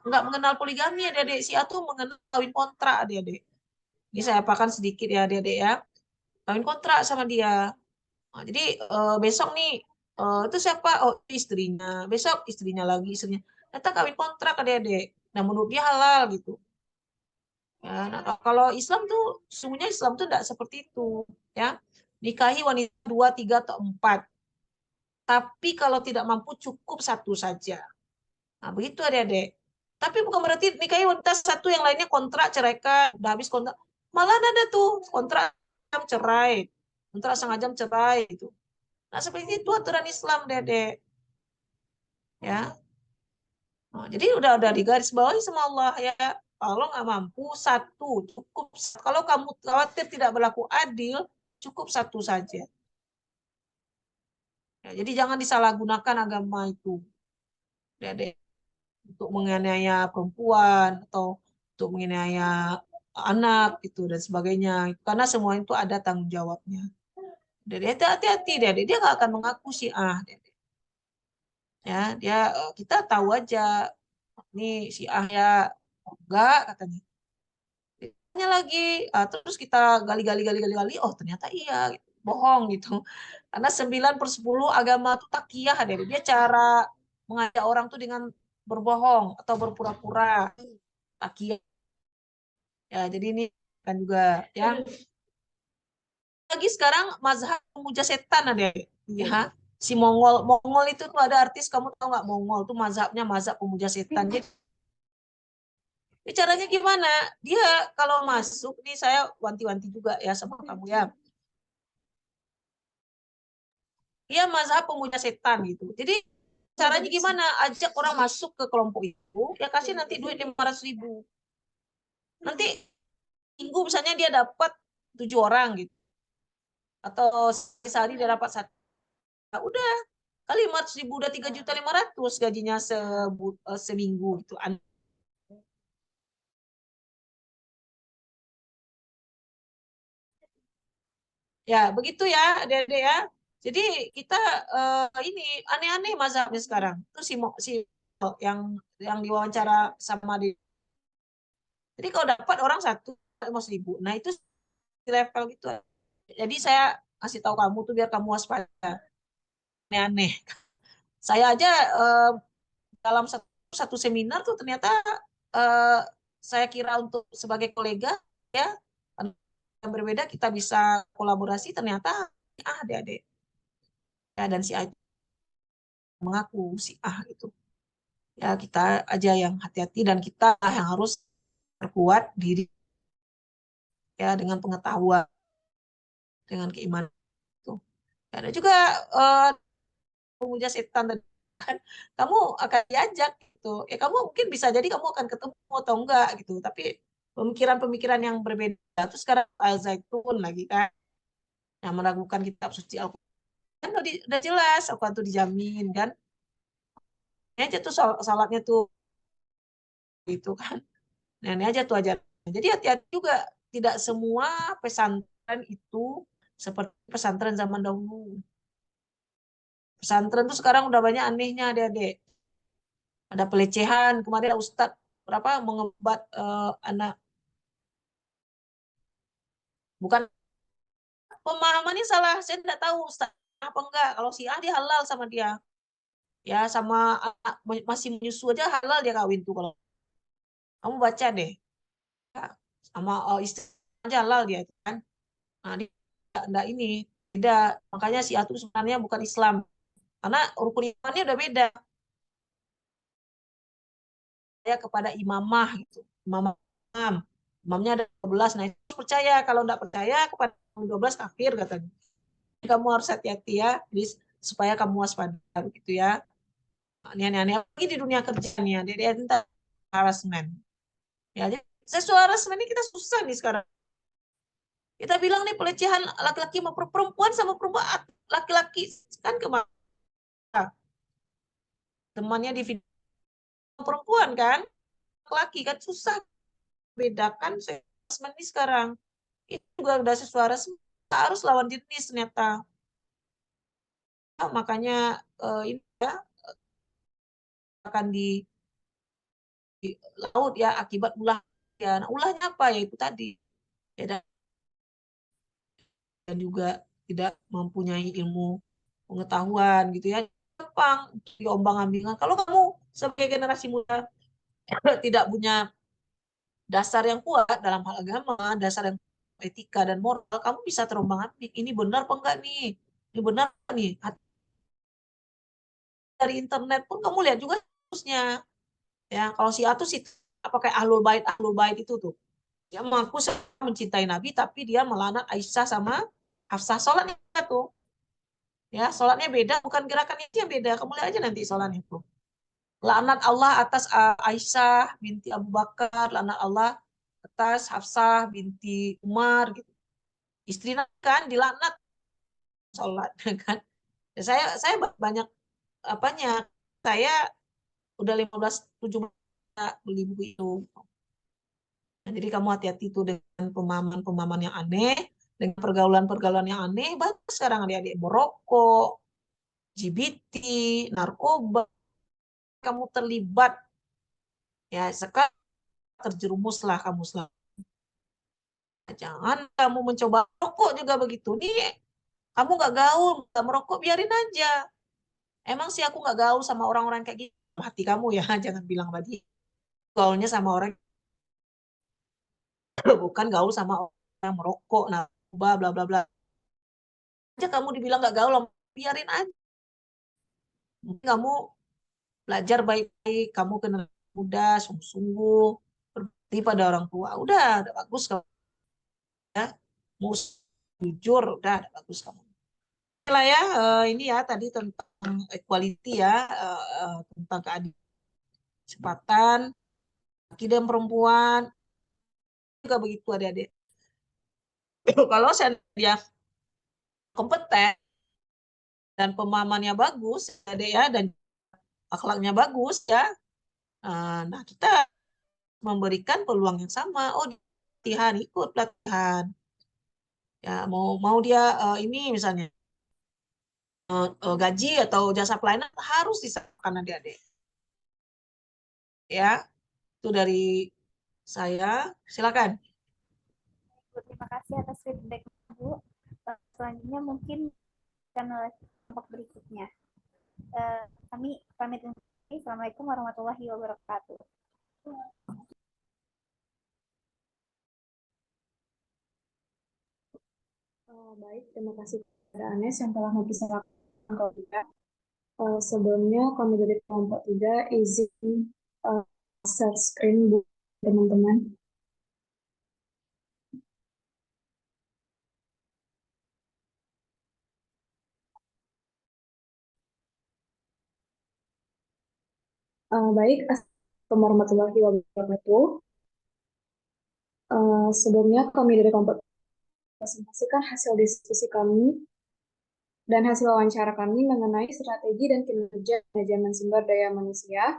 nggak mengenal poligami ya dedek. Si A tuh mengenal kawin kontrak adik-adik. Ini saya apakan sedikit ya adik-adik ya. Kawin kontrak sama dia. Nah, jadi besok nih itu siapa? Oh istrinya. Besok istrinya lagi istrinya. Ternyata kawin kontrak adik-adik. Nah menurut dia halal gitu. Ya, nah, kalau Islam tuh sesungguhnya Islam tuh tidak seperti itu. Ya, nikahi wanita 2, 3 atau 4. Tapi kalau tidak mampu cukup 1 saja. Nah begitu adik-adik. Tapi bukan berarti nikahi wanita 1 yang lainnya kontrak ceraikan. Udah habis kontrak. Malah ada tuh kontrak cerai. Kontrak setengah jam cerai itu. Nah, seperti itu aturan Islam, Dedek. Ya. Nah, jadi udah digaris bawahi sama Allah ya. Kalau nggak mampu 1 cukup. Kalau kamu khawatir tidak berlaku adil, cukup 1 saja. Ya, jadi jangan disalahgunakan agama itu, Dedek, untuk menganiaya perempuan atau untuk menganiaya anak itu dan sebagainya. Karena semua itu ada tanggung jawabnya. Dedek hati-hati, Dedek. Dia nggak akan mengaku si A, Dedek. Ya, dia kita tahu aja nih si A ya enggak katanya. Tanya lagi, terus kita gali, oh ternyata iya, gitu. Bohong gitu. Karena 9/10 agama itu takiyah, dia cara mengajak orang tuh dengan berbohong atau berpura-pura. Takiyah. Ya, jadi ini kan juga ya. Lagi sekarang mazhab pemuja setan ada ya. Si Mongol itu tuh ada artis, kamu tahu nggak Mongol tuh mazhabnya mazhab pemuja setan. Jadi caranya gimana? Dia kalau masuk, nih saya wanti-wanti juga ya sama kamu ya. Dia mazhab pemuja setan gitu. Jadi caranya gimana? Ajak orang masuk ke kelompok itu, ya kasih nanti duit 500.000. Nanti minggu misalnya dia dapat 7 orang gitu. Atau sehari dia dapat 1. Nah, udah kali 500.000 udah 3.500.000 gajinya seminggu gitu. Ya, begitu ya, Adik-adik ya. Jadi kita ini aneh-aneh mazhabnya sekarang. Itu si yang diwawancara sama di. Jadi kalau dapat orang 100.000, nah itu level gitu. Jadi saya kasih tahu kamu tuh biar kamu waspada. Aneh-aneh. Saya aja dalam satu seminar tuh ternyata eh, saya kira untuk sebagai kolega ya yang berbeda kita bisa kolaborasi, ternyata adik-adik ya, dan si A mengaku si A itu ya, kita aja yang hati-hati dan kita yang harus perkuat diri ya dengan pengetahuan, dengan keimanan itu. Ada juga pemuja setan tadi kan, kamu akan diajak gitu ya, kamu mungkin bisa jadi kamu akan ketemu atau enggak gitu, tapi pemikiran-pemikiran yang berbeda tuh sekarang Al-Zaitun lagi kan yang meragukan kitab suci Al-Quran kan udah jelas Al-Quran tuh dijamin kan ini aja tuh salatnya tuh gitu kan. Nah, ini aja tuh aja. Jadi hati-hati juga, tidak semua pesantren itu seperti pesantren zaman dahulu. Pesantren tuh sekarang udah banyak anehnya adik-adik. Ada pelecehan, kemarin ada ustadz berapa mengebat anak. Bukan pemahamannya salah, saya tidak tahu ustadz apa enggak. Kalau si A dia halal sama dia. Ya sama masih menyusu aja halal dia kawin tuh kalau. Kamu baca deh. Ya, sama istri aja halal dia kan. Nah, dia enggak ini beda. Makanya si A itu sebenarnya bukan Islam. Karena rukun imannya udah beda. kepada imamah gitu. Imamnya ada 12. Nah, itu percaya. Kalau enggak percaya kepada 12 kafir katanya. Kamu harus hati-hati ya, supaya kamu waspada gitu ya. Ini aneh-aneh lagi di dunia kerjanya. Dia entah harassment. Ya, jadi seksual harassment ini kita susah nih sekarang. Kita bilang nih pelecehan laki-laki sama perempuan sama perempuan laki-laki kan kemana? Temannya di video perempuan kan, laki kan susah bedakan harassment ini sekarang. Itu juga udah seksual harassment, harus lawan jenis ternyata. Nah, makanya ini ya akan di laut ya akibat ulah ya. Nah, ulahnya apa ya itu tadi ya, dan juga tidak mempunyai ilmu pengetahuan gitu ya, gampang diombang-ambingkan. Kalau kamu sebagai generasi muda tidak punya dasar yang kuat dalam hal agama, dasar yang etika dan moral, kamu bisa terombang-ambing. Ini benar apa enggak nih? Ini benar nih. Dari internet pun kamu lihat juga harusnya. Ya, kalau si A tuh si apa kayak ahlul bait itu tuh. Dia mengaku mencintai Nabi tapi dia melaknat Aisyah sama Hafsah. Sholatnya tuh. Ya, sholatnya beda, bukan gerakannya itu yang beda. Kamu lihat aja nanti sholatnya itu. Laknat Allah atas Aisyah binti Abu Bakar, laknat Allah atas Hafsah binti Umar gitu. Istrinya kan dilaknat sholat kan. Ya, saya banyak apanya. Saya udah 17 beli buku itu. Nah, jadi kamu hati-hati tuh dengan pemahaman-pemahaman yang aneh, dengan pergaulan-pergaulan yang aneh. Banyak sekarang adik-adik merokok, GBT, narkoba. Kamu terlibat, ya sekarang terjerumuslah kamu selalu. Jangan kamu mencoba rokok juga begitu. Nih, kamu nggak gaul, nggak merokok, biarin aja. Emang sih aku nggak gaul sama orang-orang kayak gitu. Hati kamu ya, jangan bilang tadi. Gaulnya sama orang, bukan gaul sama orang yang merokok, narkoba, bla bla bla. Aja kamu dibilang nggak gaul, biarin aja. Mungkin kamu belajar baik-baik, kamu kena muda, sungguh-sungguh, berbakti pada orang tua. Udah bagus kamu ya. Mau jujur, udah bagus kamu. Lah ya, ini ya tadi tentang equality ya, tentang keadilan kesempatan laki dan perempuan juga begitu adik-adik. Kalau saya dia kompeten dan pemahamannya bagus, adik ya, dan akhlaknya bagus ya, nah kita memberikan peluang yang sama. Oh, latihan, ikut pelatihan. Ya, mau dia ini misalnya gaji atau jasa pelayanan harus disamakan adik-adik. Ya, itu dari saya. Silakan. Terima kasih atas feedback Bu. Selanjutnya mungkin kelompok berikutnya. Kami pamit undur diri. Assalamualaikum warahmatullahi wabarakatuh. Baik, terima kasih kepada Anes yang telah mempersilakan kelompok kita. Sebelumnya kami dari kelompok 3 izin share screen buat teman-teman. Baik, assalamualaikum warahmatullahi wabarakatuh. Sebelumnya kami dari kelompok presentasikan hasil diskusi kami dan hasil wawancara kami mengenai strategi dan kinerja manajemen sumber daya manusia.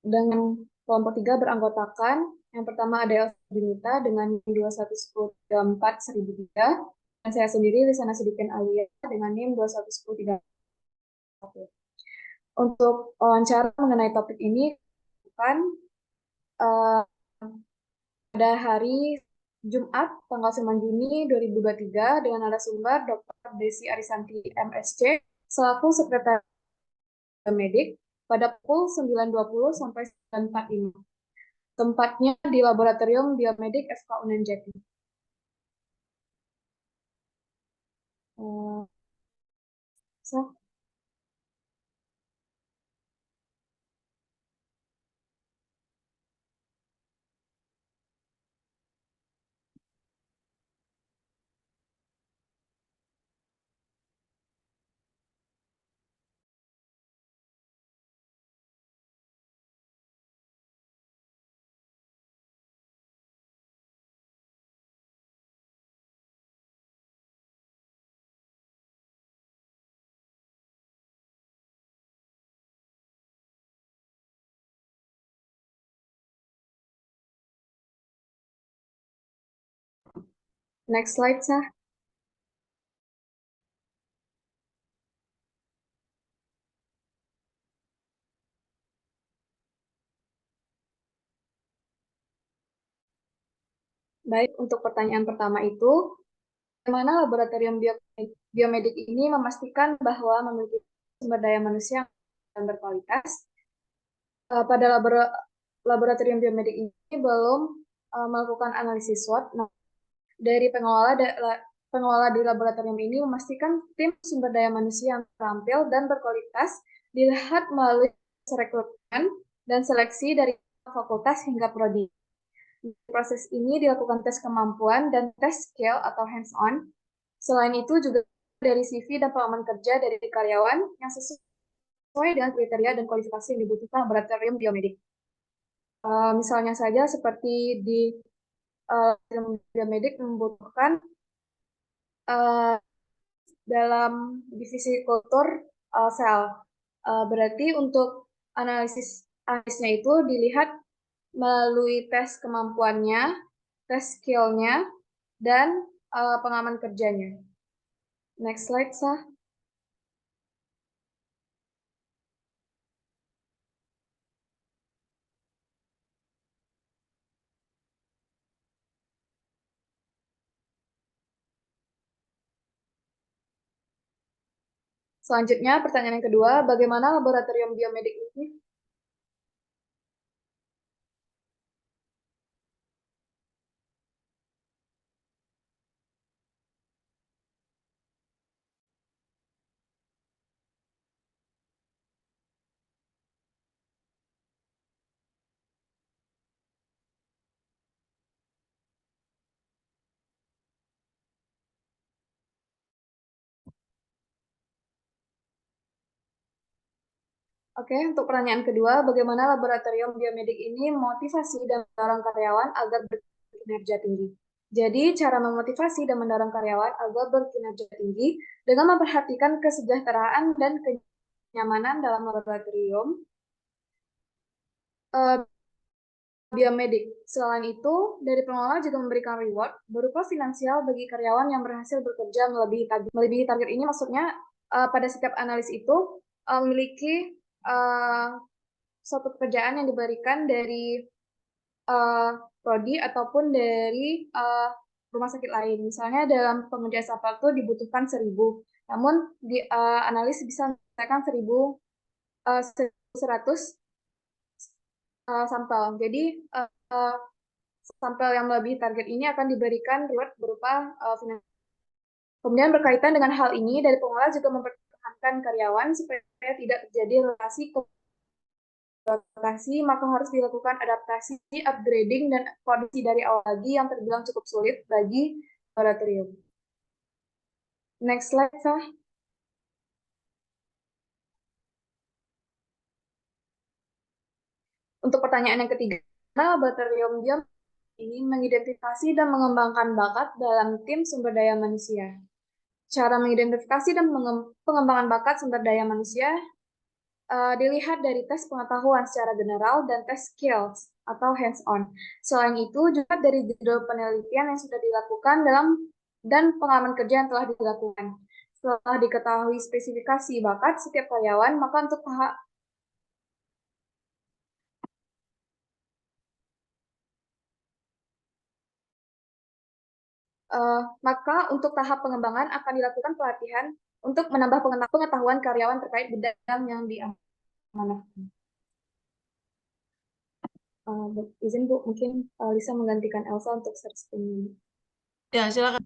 Dengan kelompok 3 beranggotakan, yang pertama ada Elsa Junita dengan 2110341003, dan saya sendiri Lisana Sidikin Alia dengan NIM 211031. Untuk wawancara mengenai topik ini kan pada hari Jumat tanggal 9 Juni 2023 dengan narasumber Dr. Desi Arisanti MSc selaku Sekretaris Medik pada pukul 9.20 sampai 9.45. Tempatnya di Laboratorium Biomedik FK Unan Jati. So. Next slide, Sah. Baik, untuk pertanyaan pertama itu, bagaimana laboratorium biomedik ini memastikan bahwa memiliki sumber daya manusia yang berkualitas? Pada laboratorium biomedik ini belum melakukan analisis SWOT. Nah, dari pengelola di laboratorium ini memastikan tim sumber daya manusia yang terampil dan berkualitas dilihat melalui rekrutmen dan seleksi dari fakultas hingga prodi. Proses ini dilakukan tes kemampuan dan tes skill atau hands-on. Selain itu juga dari CV dan pengalaman kerja dari karyawan yang sesuai dengan kriteria dan kualifikasi yang dibutuhkan laboratorium biomedik. Misalnya saja seperti di biomedik membutuhkan dalam divisi kultur sel. Berarti untuk analisisnya itu dilihat melalui tes kemampuannya, tes skillnya, dan pengalaman kerjanya. Next slide, Sah. Selanjutnya, pertanyaan yang kedua, bagaimana laboratorium biomedik ini Oke, untuk pertanyaan kedua, bagaimana laboratorium biomedik ini memotivasi dan mendorong karyawan agar berkinerja tinggi? Jadi, cara memotivasi dan mendorong karyawan agar berkinerja tinggi dengan memperhatikan kesejahteraan dan kenyamanan dalam laboratorium biomedik. Selain itu, dari pengelola juga memberikan reward berupa finansial bagi karyawan yang berhasil bekerja melebihi target ini. Maksudnya, pada setiap analis itu memiliki suatu pekerjaan yang diberikan dari prodi ataupun dari rumah sakit lain. Misalnya dalam pengerjaan sampel itu dibutuhkan 1.000, namun di analis bisa menyelesaikan 1.100 sampel. Jadi sampel yang melebihi target ini akan diberikan reward berupa finansial. Kemudian berkaitan dengan hal ini, dari pengelola juga mempertahankan karyawan supaya tidak terjadi relasi adaptasi, maka harus dilakukan adaptasi, upgrading, dan koordinasi dari awal lagi yang terbilang cukup sulit bagi laboratorium. Next slide, Sah. Untuk pertanyaan yang ketiga, laboratorium biomedik ini mengidentifikasi dan mengembangkan bakat dalam tim sumber daya manusia. Cara mengidentifikasi dan pengembangan bakat sumber daya manusia dilihat dari tes pengetahuan secara general dan tes skills atau hands-on. Selain itu, juga dari judul penelitian yang sudah dilakukan dan pengalaman kerja yang telah dilakukan. Setelah diketahui spesifikasi bakat setiap karyawan, maka untuk tahap pengembangan akan dilakukan pelatihan untuk menambah pengetahuan karyawan terkait bidang yang diamanahkan. Izin Bu, mungkin Lisa menggantikan Elsa untuk share screen ini. Ya, silakan.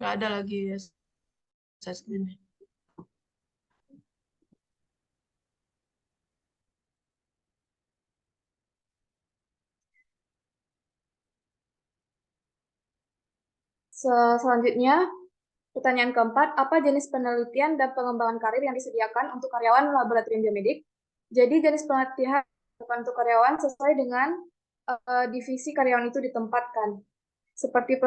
Nggak ada lagi ya. Share screen. Selanjutnya, pertanyaan keempat, apa jenis penelitian dan pengembangan karir yang disediakan untuk karyawan laboratorium biomedik? Jadi jenis pelatihan untuk karyawan sesuai dengan divisi karyawan itu ditempatkan. Seperti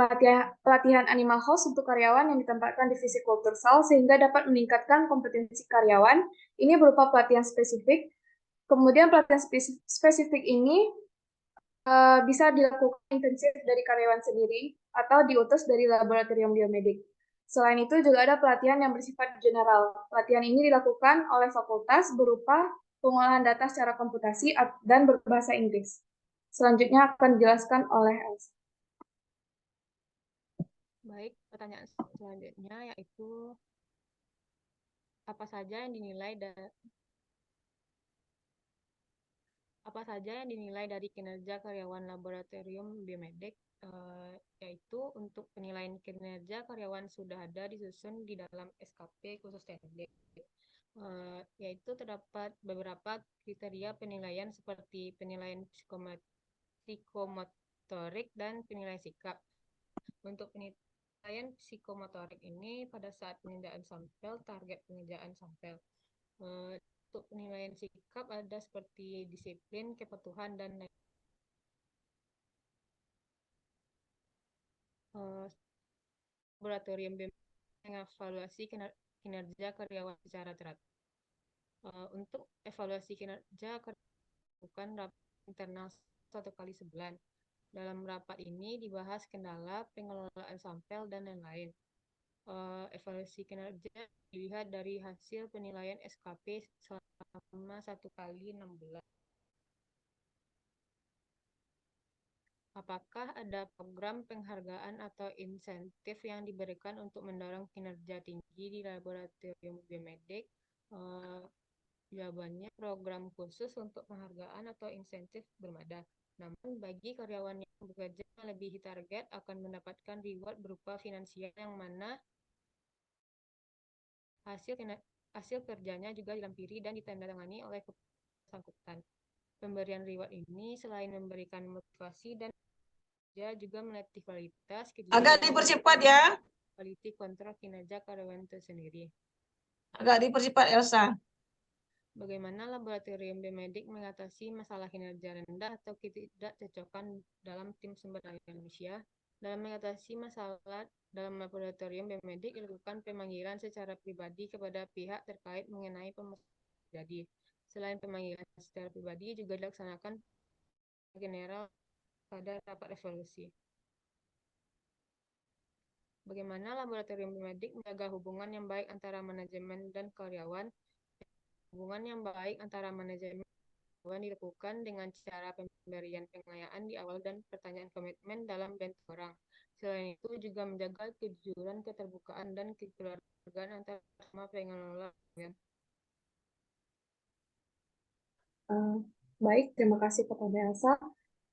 pelatihan animal house untuk karyawan yang ditempatkan divisi kultur sel sehingga dapat meningkatkan kompetensi karyawan. Ini berupa pelatihan spesifik. Kemudian pelatihan spesifik ini bisa dilakukan intensif dari karyawan sendiri atau diutus dari laboratorium biomedik. Selain itu juga ada pelatihan yang bersifat general. Pelatihan ini dilakukan oleh fakultas berupa pengolahan data secara komputasi dan berbahasa Inggris. Selanjutnya akan dijelaskan oleh Elsa. Baik, pertanyaan selanjutnya yaitu apa saja yang dinilai dari kinerja karyawan laboratorium biomedik, yaitu untuk penilaian kinerja karyawan sudah ada disusun di dalam SKP khusus teknik, yaitu terdapat beberapa kriteria penilaian seperti penilaian psikomotorik dan penilaian sikap. Untuk penilaian psikomotorik ini pada saat pengerjaan sampel, target pengerjaan sampel. Untuk penilaian sikap ada seperti disiplin, kepatuhan, dan lain. Laboratorium mengevaluasi kinerja karyawan secara teratur. Untuk evaluasi kinerja bukan rapat internal 1 kali sebulan. Dalam rapat ini dibahas kendala, pengelolaan sampel, dan lain-lain. Evaluasi kinerja dilihat dari hasil penilaian SKP selama 1 kali 6 bulan. Apakah ada program penghargaan atau insentif yang diberikan untuk mendorong kinerja tinggi di laboratorium biomedik? Jawabannya, program khusus untuk penghargaan atau insentif belum ada. Namun, bagi karyawan yang bekerja melebihi target akan mendapatkan reward berupa finansial yang mana hasil kerjanya juga dilampiri dan ditandatangani oleh bersangkutan. Pemberian reward ini selain memberikan motivasi dan juga melatih kualitas kejujuran. Agak dipercepat ya. Quality control kinerja karyawan itu sendiri. Agak dipercepat Elsa. Bagaimana laboratorium biomedik mengatasi masalah kinerja rendah atau ketidakcocokan dalam tim sumber daya manusia? Dalam mengatasi masalah dalam laboratorium biomedik dilakukan pemanggilan secara pribadi kepada pihak terkait mengenai permasalahan terjadi. Selain pemanggilan secara pribadi juga dilaksanakan general pada rapat evaluasi. Bagaimana laboratorium biomedik menjaga hubungan yang baik antara manajemen dan karyawan? Hubungan yang baik antara manajemen dan karyawan dilakukan dengan cara pemberian pengayaan di awal dan pertanyaan komitmen dalam bentuk orang. Selain itu juga menjaga kejujuran, keterbukaan, dan kekeluargaan antara sama pengelola. Baik, terima kasih kepada Elsa.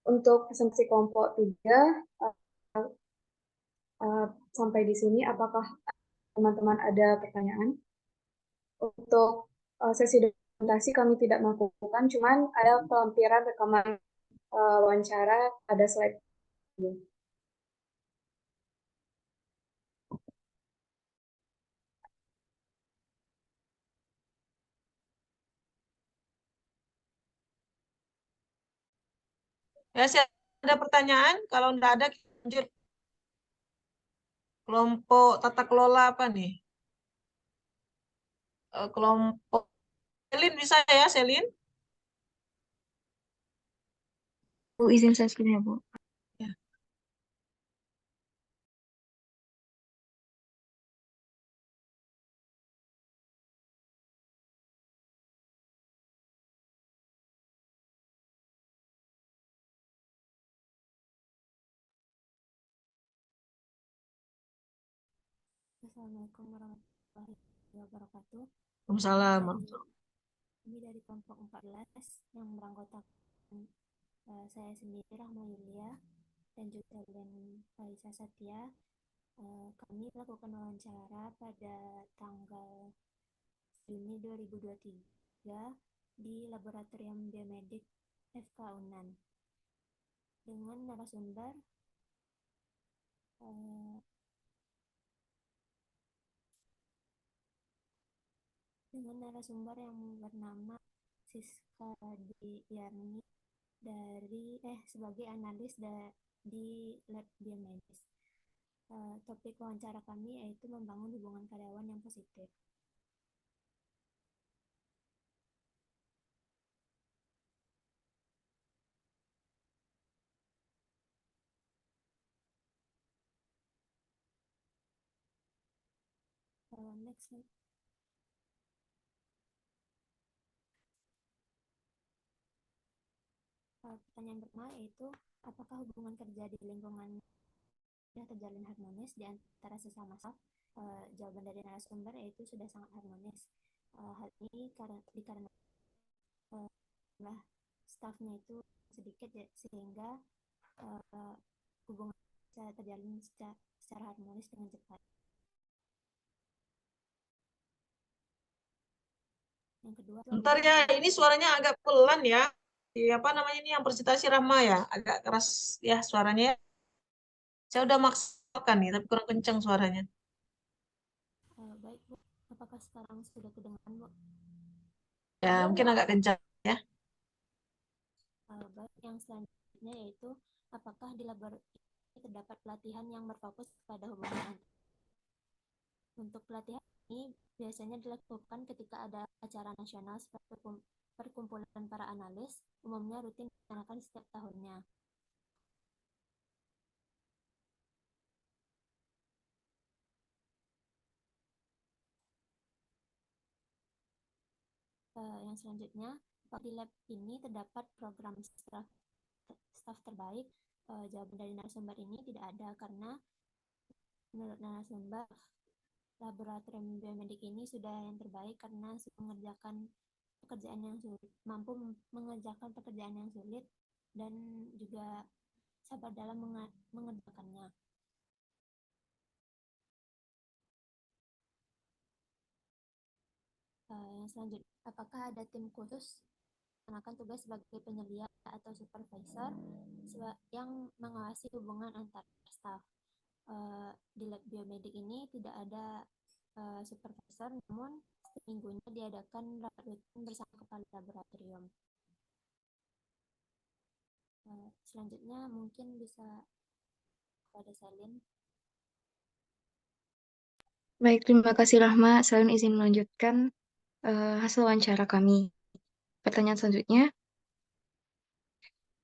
Untuk presentasi kelompok 3, sampai di sini, apakah teman-teman ada pertanyaan? Untuk sesi dokumentasi kami tidak melakukan, cuman ada pelampiran rekaman wawancara pada slide. Ya, saya ada pertanyaan. Kalau tidak ada, kita lanjut. Kelompok tata kelola apa nih? Kelompok Selin bisa ya, Selin? Bu, izin saya screen ya, Bu. Ya. Assalamualaikum warahmatullahi wabarakatuh. Waalaikumsalam. Ini dari kelompok 14 yang beranggotakan saya sendiri, Rahma Yulia, dan juga Ben Faisa Satya. Kami melakukan wawancara pada tanggal Juni 2023 di Laboratorium Biomedik FK Unan dengan narasumber yang bernama Siska Diyarni sebagai analis di lab biomedis. Topik wawancara kami yaitu membangun hubungan karyawan yang positif. Next. Pertanyaan pertama yaitu, apakah hubungan kerja di lingkungan sudah terjalin harmonis di antara sesama staf? Jawaban dari narasumber yaitu sudah sangat harmonis. Hal ini dikarenakan stafnya itu sedikit ya, sehingga hubungan bisa terjalin secara harmonis dengan cepat. Yang kedua, Bentar ya, ini suaranya agak pelan ya. Apa namanya ini yang presentasi Rahma ya, agak keras ya suaranya. Saya udah maksakan nih, tapi kurang kencang suaranya. Baik Bu, apakah sekarang sudah kedengaran Bu? Ya, mungkin agak kencang ya. Baik, yang selanjutnya yaitu, apakah di laboratorium terdapat pelatihan yang berfokus pada hubungan antar? Untuk pelatihan ini biasanya dilakukan ketika ada acara nasional seperti perkumpulan para analis, umumnya rutin dilaksanakan setiap tahunnya. Yang selanjutnya, di lab ini terdapat program staf terbaik. Jawaban dari narasumber ini tidak ada, karena menurut narasumber, laboratorium biomedik ini sudah yang terbaik karena mengerjakan pekerjaan yang sulit, mampu mengerjakan pekerjaan yang sulit dan juga sabar dalam mengerjakannya. Yang selanjutnya, apakah ada tim khusus melaksanakan tugas sebagai penyelia atau supervisor yang mengawasi hubungan antar staf? Di lab biomedik ini tidak ada supervisor, namun seminggunya diadakan rapat rutin bersama kepala laboratorium. Selanjutnya mungkin bisa kepada Selin. Baik, terima kasih Rahma. Saya izin melanjutkan hasil wawancara kami. Pertanyaan selanjutnya,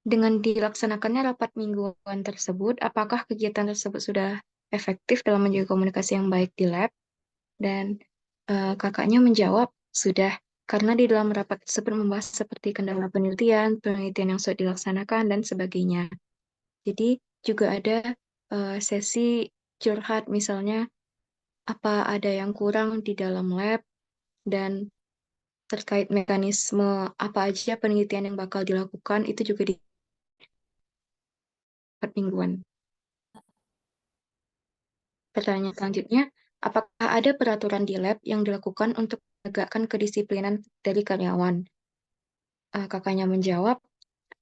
dengan dilaksanakannya rapat mingguan tersebut, apakah kegiatan tersebut sudah efektif dalam menjaga komunikasi yang baik di lab? Dan kakaknya menjawab, sudah, karena di dalam rapat tersebut membahas seperti kendala penelitian yang sudah dilaksanakan, dan sebagainya. Jadi juga ada sesi curhat, misalnya apa ada yang kurang di dalam lab, dan terkait mekanisme apa aja penelitian yang bakal dilakukan, itu juga di rapat mingguan. Pertanyaan selanjutnya, apakah ada peraturan di lab yang dilakukan untuk menegakkan kedisiplinan dari karyawan? Kakaknya menjawab,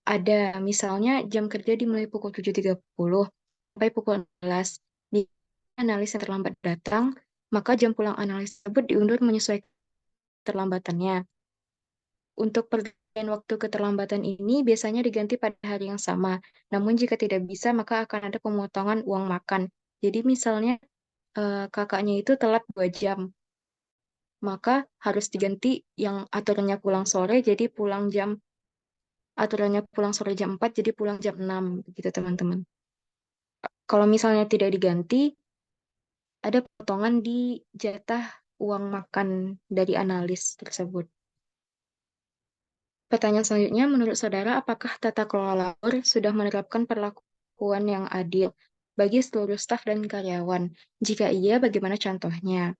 ada, misalnya jam kerja dimulai pukul 7.30 sampai pukul 16. Jika analis yang terlambat datang, maka jam pulang analis tersebut diundur menyesuaikan keterlambatannya. Untuk pergantian waktu keterlambatan ini biasanya diganti pada hari yang sama. Namun jika tidak bisa, maka akan ada pemotongan uang makan. Jadi misalnya kakaknya itu telat 2 jam, maka harus diganti yang aturannya pulang sore, jadi aturannya pulang sore jam 4, jadi pulang jam 6, begitu teman-teman. Kalau misalnya tidak diganti, ada potongan di jatah uang makan dari analis tersebut. Pertanyaan selanjutnya, menurut saudara, apakah tata kelola labor sudah menerapkan perlakuan yang adil bagi seluruh staf dan karyawan? Jika iya, bagaimana contohnya?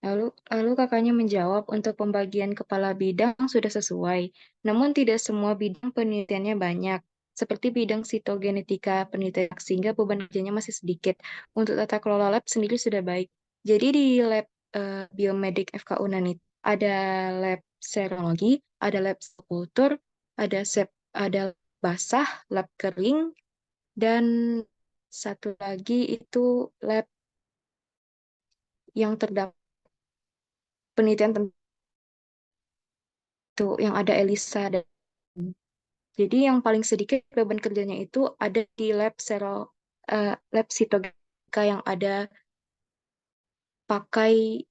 Lalu kakaknya menjawab, untuk pembagian kepala bidang sudah sesuai, namun tidak semua bidang penelitiannya banyak, seperti bidang sitogenetika penelitian, sehingga beban kerjanya masih sedikit. Untuk tata kelola lab sendiri sudah baik. Jadi di lab biomedik FK Unan itu ada lab serologi, ada lab kultur, ada lab basah, lab kering, dan satu lagi itu lab yang terdapat penelitian itu yang ada Elisa. Dan jadi yang paling sedikit beban kerjanya itu ada di lab lab sitogenetika yang ada pakai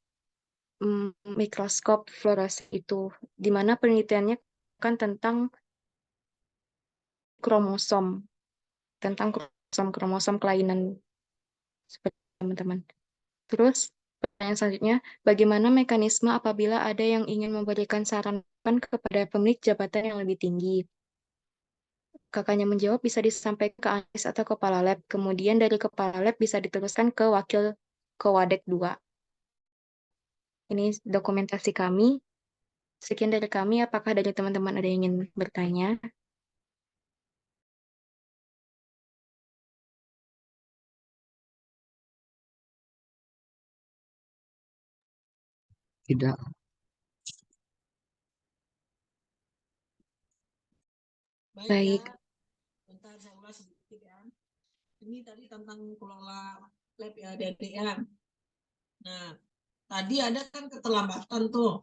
mikroskop fluoresen itu, di mana penelitiannya kan tentang kromosom kromosom kelainan, seperti teman-teman. Terus Pertanyaan selanjutnya, bagaimana mekanisme apabila ada yang ingin memberikan saran kepada pemilik jabatan yang lebih tinggi? Kakaknya menjawab bisa disampaikan ke analis atau kepala lab. Kemudian dari kepala lab bisa diteruskan ke wakil ke Wadek 2. Ini dokumentasi kami. Sekian dari kami. Apakah dari teman-teman ada yang ingin bertanya? Tidak. Baik. Ya. Bentar saya ulas sedikit ya. Ini tadi tentang kelola lab ya adik-adik ya. Nah, tadi ada kan keterlambatan tuh.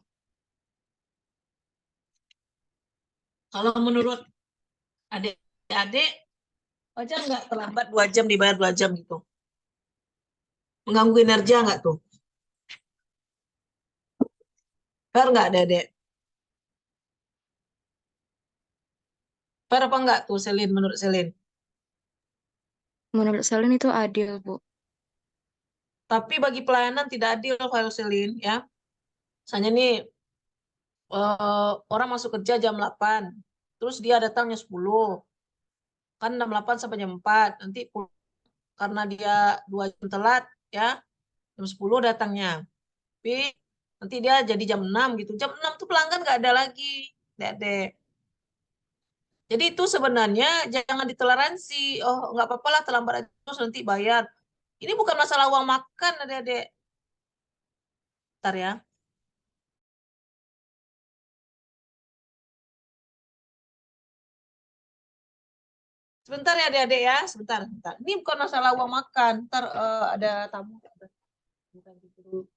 Kalau menurut adik-adik, wajar nggak terlambat 2 jam dibayar 2 jam gitu? Mengganggu kinerja nggak tuh? Fair nggak adik-adik? Fair apa nggak tuh Selin, menurut Selin? Menurut Selin itu adil, Bu. Tapi bagi pelayanan tidak adil kalau Selin ya. Misalnya nih orang masuk kerja jam 8, terus dia datangnya 10. Kan 68 sampai jam 4. Nanti karena dia 2 jam telat ya, jam 10 datangnya. Tapi nanti dia jadi jam 6 gitu. Jam 6 tuh pelanggan nggak ada lagi. Dek. Jadi itu sebenarnya jangan ditoleransi. Oh, nggak apa-apa lah terlambat aja, terus nanti bayar. Ini bukan masalah uang makan, adik-adik. Bentar ya. Sebentar ya adik-adik ya, sebentar. Ini bukan masalah uang makan. Ntar ada tamu. Bukan gitu.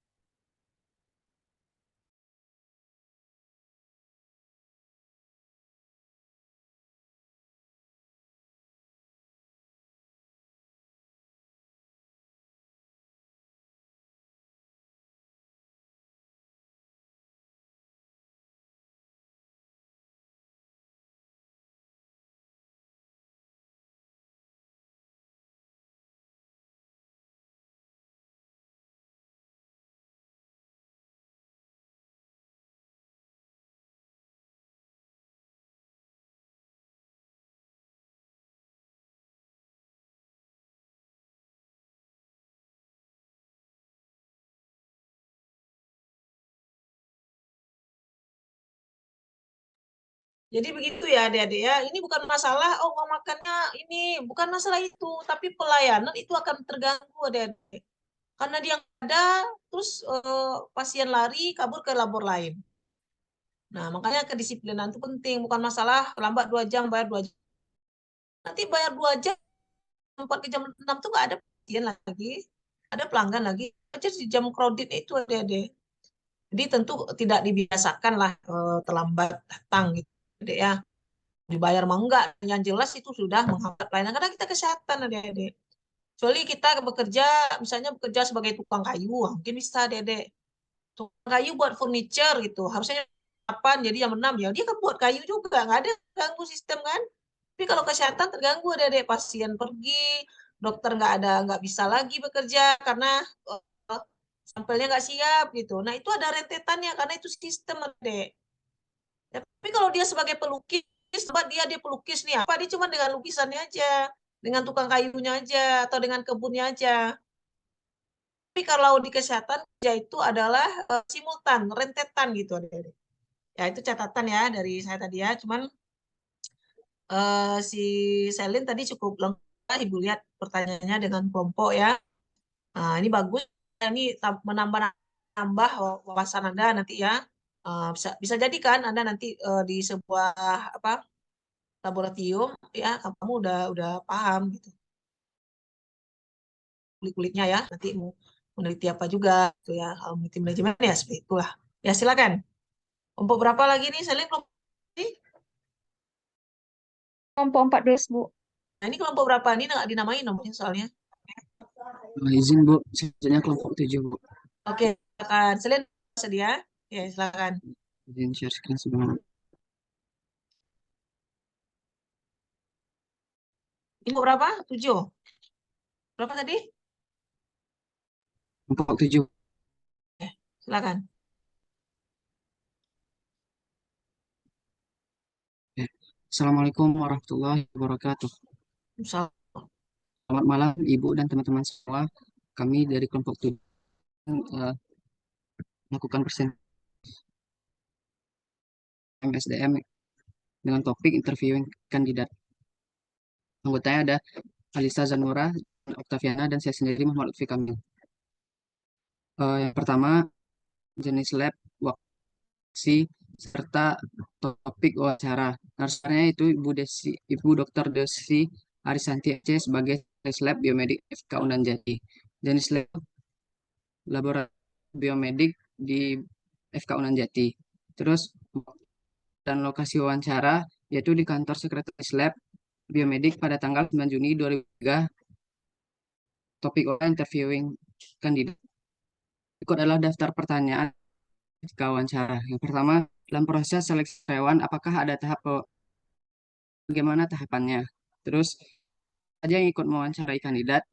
Jadi begitu ya adik-adik ya. Ini bukan masalah, oh uang makannya ini. Bukan masalah itu. Tapi pelayanan itu akan terganggu adik-adik. Karena dia nggak ada, terus pasien lari, kabur ke labor lain. Nah, makanya kedisiplinan itu penting. Bukan masalah lambat 2 jam, bayar 2 jam. Nanti bayar 2 jam, 4 ke jam 6 tuh nggak ada pasien lagi. Ada pelanggan lagi. Aja di jam crowded itu adik-adik. Jadi tentu tidak dibiasakan lah terlambat datang gitu. Adik ya. Dibayar mau enggak, yang jelas itu sudah menghambat pelayanan karena kita kesehatan adik-adik. Kecuali kita bekerja, misalnya bekerja sebagai tukang kayu, mungkin bisa adik-adik. Tukang kayu buat furniture gitu, harusnya 8 jadi jam 6 ya, dia kan buat kayu juga, nggak ada ganggu sistem kan. Tapi kalau kesehatan terganggu adik-adik, pasien pergi, dokter nggak bisa lagi bekerja karena uh, sampelnya nggak siap gitu. Nah itu ada rentetannya karena itu sistem adik. Tapi kalau dia sebagai pelukis, sebab dia pelukis nih, apa dia cuma dengan lukisannya aja, dengan tukang kayunya aja, atau dengan kebunnya aja. Tapi kalau di kesehatan, dia itu adalah simultan, rentetan gitu. Ya itu catatan ya dari saya tadi ya. Cuman si Selin tadi cukup lengkap, Ibu lihat pertanyaannya dengan kelompok ya. Nah, ini bagus. Ini menambah wawasan Anda nanti ya. Bisa bisa jadi kan Anda nanti di sebuah apa laboratorium ya kamu udah paham gitu kulit-kulitnya ya nanti mau meneliti apa juga gitu ya kalau meneliti manajemen ya seperti itulah ya silakan kelompok berapa lagi nih Selin kelompok ini? Kelompok 14, Bu. Nah ini kelompok berapa ini nggak dinamain nomornya soalnya Izin Bu, selanjutnya kelompok 7 Bu. oke silakan Selin sedia ya silakan Izin share screen sebentar. kelompok berapa 7 berapa tadi Kelompok 7. Silakan. Assalamualaikum warahmatullahi wabarakatuh. Misal, Selamat malam Ibu dan teman-teman semua. Kami dari kelompok 7 melakukan presentasi SDM dengan topik interviewing kandidat. Anggotanya ada Alisa Zanura, Oktaviana, dan saya sendiri Muhammad Lutfi Kamil. Yang pertama, jenis lab, waktu, serta topik wawancara. Narasumbernya itu Ibu Dr. Desi Arisanti AC sebagai spesialis lab biomedik FK Unan Jati. Jenis lab laboratorium biomedik di FK Unan Jati. Terus dan lokasi wawancara yaitu di kantor sekretaris lab biomedik pada tanggal 9 Juni 2003. Topik interviewing kandidat. Berikut adalah daftar pertanyaan ketika wawancara. Yang pertama, dalam proses seleksi karyawan, apakah ada bagaimana tahapannya? Terus, aja yang ikut mewawancarai kandidat.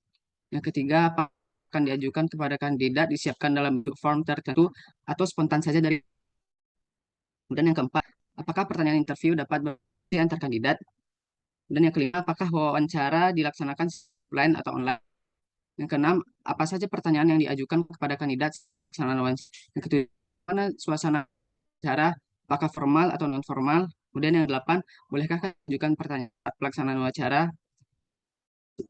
Yang ketiga, apa akan diajukan kepada kandidat disiapkan dalam bentuk form tertentu atau spontan saja dari. Kemudian yang keempat, apakah pertanyaan interview dapat berfungsi antar kandidat? Dan yang kelima, apakah wawancara dilaksanakan offline atau online? Yang keenam, apa saja pertanyaan yang diajukan kepada kandidat pelaksanaan wawancara? Yang ketujuh, mana suasana wawancara, apakah formal atau non formal? Kemudian yang delapan, bolehkah diajukan pertanyaan saat pelaksanaan wawancara?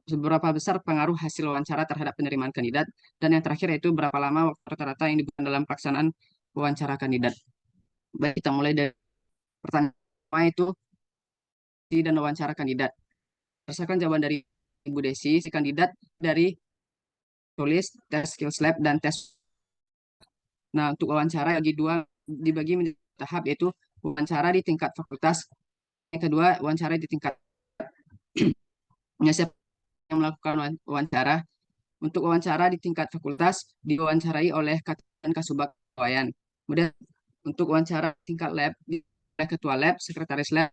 Seberapa besar pengaruh hasil wawancara terhadap penerimaan kandidat? Dan yang terakhir yaitu berapa lama waktu rata-rata yang dibutuhkan dalam pelaksanaan wawancara kandidat? Baik, kita mulai dari pertanyaan pertama itu dan wawancara kandidat. Berdasarkan jawaban dari Ibu Desi, si kandidat dari tulis tes skills lab dan tes. Nah, untuk wawancara dibagi menjadi tahap yaitu wawancara di tingkat fakultas. Yang kedua, wawancara di tingkat siapa yang melakukan wawancara. Untuk wawancara di tingkat fakultas diwawancarai oleh dan Kasubag Wayan. Kemudian untuk wawancara tingkat lab oleh ketua lab, sekretaris lab,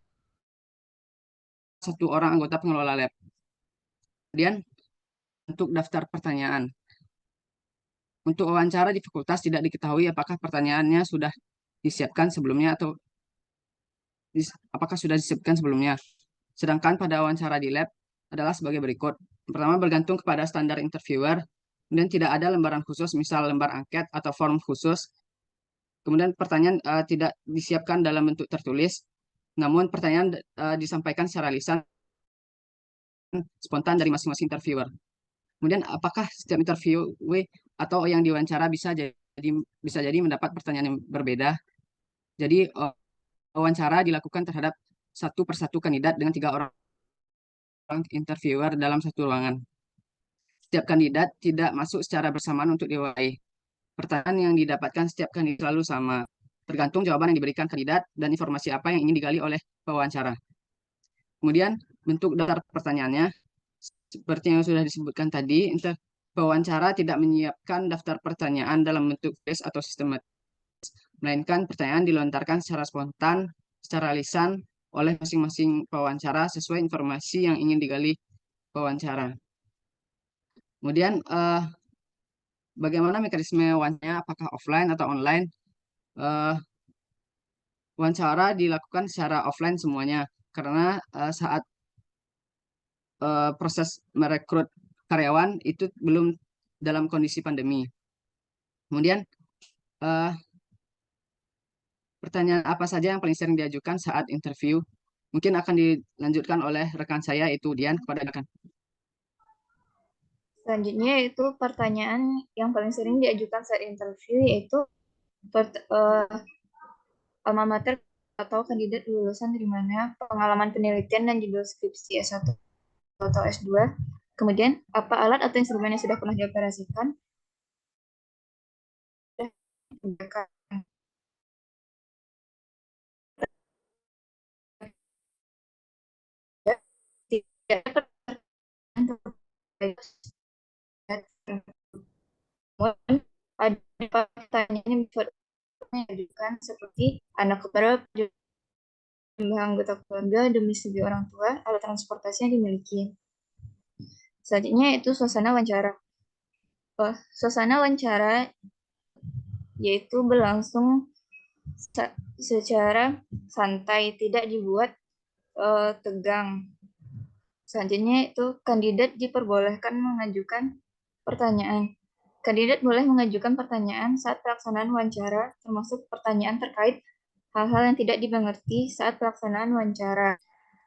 satu orang anggota pengelola lab. Kemudian untuk daftar pertanyaan. Untuk wawancara di fakultas tidak diketahui apakah pertanyaannya sudah disiapkan sebelumnya atau apakah sudah disiapkan sebelumnya. Sedangkan pada wawancara di lab adalah sebagai berikut. Pertama, bergantung kepada standar interviewer. Kemudian tidak ada lembaran khusus, misal lembar angket atau form khusus. Kemudian pertanyaan tidak disiapkan dalam bentuk tertulis, namun pertanyaan disampaikan secara lisan spontan dari masing-masing interviewer. Kemudian apakah setiap interview atau yang diwawancara bisa jadi mendapat pertanyaan yang berbeda. Jadi wawancara dilakukan terhadap satu persatu kandidat dengan 3 orang interviewer dalam satu ruangan. Setiap kandidat tidak masuk secara bersamaan untuk diwawancarai. Pertanyaan yang didapatkan setiap kandidat selalu sama, tergantung jawaban yang diberikan kandidat dan informasi apa yang ingin digali oleh pewawancara. Kemudian bentuk daftar pertanyaannya, seperti yang sudah disebutkan tadi, pewawancara tidak menyiapkan daftar pertanyaan dalam bentuk tes atau sistematis, melainkan pertanyaan dilontarkan secara spontan, secara lisan oleh masing-masing pewawancara sesuai informasi yang ingin digali pewawancara. Kemudian bagaimana mekanisme wawancaranya, apakah offline atau online? Wawancara dilakukan secara offline semuanya karena saat proses merekrut karyawan itu belum dalam kondisi pandemi. Kemudian pertanyaan apa saja yang paling sering diajukan saat interview? Mungkin akan dilanjutkan oleh rekan saya, itu Dian, kepada rekan. Selanjutnya yaitu pertanyaan yang paling sering diajukan saat interview yaitu alma mater atau kandidat lulusan dari mana, pengalaman penelitian dan judul skripsi S1 atau S2. Kemudian, apa alat atau instrumen yang sudah pernah dioperasikan? Ada pertanyaan yang diajukan seperti anak keberapa, jumlah anggota keluarga, domisili orang tua, alat transportasi yang dimiliki. Selanjutnya itu suasana wawancara. Suasana wawancara yaitu berlangsung secara santai, tidak dibuat tegang. Selanjutnya itu kandidat diperbolehkan mengajukan pertanyaan. Kandidat boleh mengajukan pertanyaan saat pelaksanaan wawancara, termasuk pertanyaan terkait hal-hal yang tidak dimengerti saat pelaksanaan wawancara.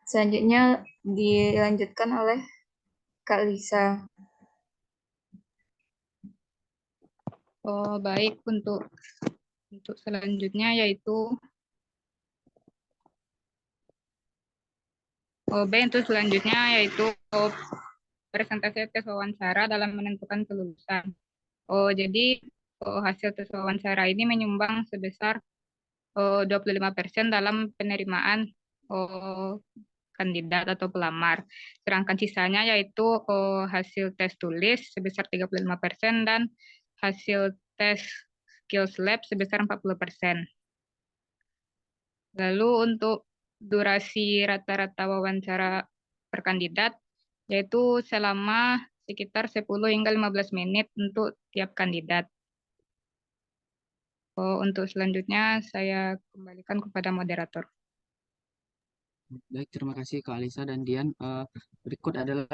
Selanjutnya dilanjutkan oleh Kak Lisa. Oh, baik, untuk selanjutnya yaitu untuk selanjutnya yaitu presentasi tes wawancara dalam menentukan kelulusan. Jadi hasil tes wawancara ini menyumbang sebesar 25% dalam penerimaan kandidat atau pelamar. Sedangkan sisanya yaitu hasil tes tulis sebesar 35% dan hasil tes skills lab sebesar 40%. Lalu untuk durasi rata-rata wawancara per kandidat yaitu selama sekitar 10 hingga 15 menit untuk tiap kandidat. Untuk selanjutnya saya kembalikan kepada moderator. Baik, terima kasih Kak Alisa dan Dian. Berikut adalah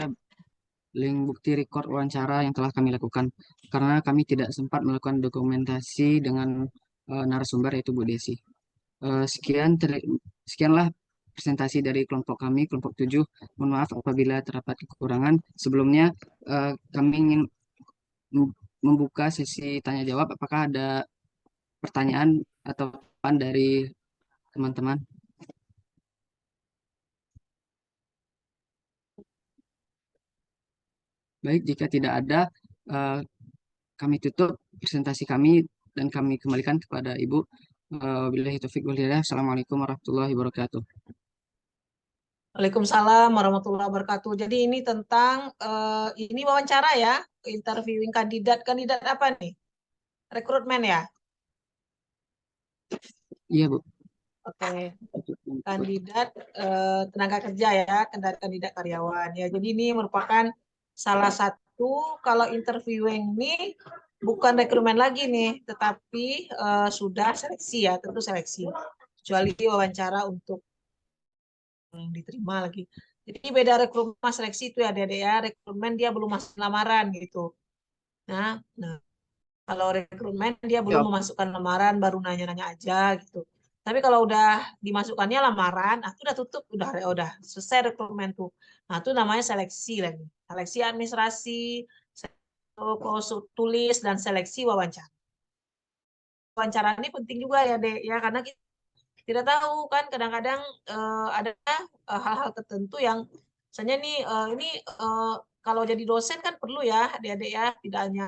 link bukti record wawancara yang telah kami lakukan. Karena kami tidak sempat melakukan dokumentasi dengan narasumber yaitu Bu Desi. Sekianlah presentasi dari kelompok kami, kelompok 7. Mohon maaf apabila terdapat kekurangan. Sebelumnya kami ingin membuka sesi tanya jawab. Apakah ada pertanyaan atau tanggapan dari teman-teman? Baik, jika tidak ada, kami tutup presentasi kami dan kami kembalikan kepada Ibu. Wabillahi taufiq wal hidayah. Assalamualaikum warahmatullahi wabarakatuh. Waalaikumsalam warahmatullahi wabarakatuh. Jadi ini tentang ini wawancara ya, interviewing kandidat apa nih? Rekrutmen ya? Iya, Bu. Oke. Kandidat tenaga kerja ya, kandidat karyawan ya. Jadi ini merupakan salah satu kalau interviewing ini bukan rekrutmen lagi nih, tetapi sudah seleksi ya, tentu seleksi. Kecuali wawancara untuk diterima lagi. Jadi beda rekrutmen seleksi itu ya, adik-adik ya. Rekrutmen dia belum masuk lamaran gitu. Nah, kalau rekrutmen dia belum memasukkan lamaran, baru nanya-nanya aja gitu. Tapi kalau udah dimasukkannya lamaran, itu udah tutup, udah selesai rekrutmen tuh. Nah, itu namanya seleksi lagi. Seleksi administrasi, konsul tulis dan seleksi wawancara. Wawancara ini penting juga ya, Dek, ya karena kita tidak tahu kan kadang-kadang ada hal-hal tertentu yang misalnya nih ini kalau jadi dosen kan perlu ya adik-adik ya, tidak hanya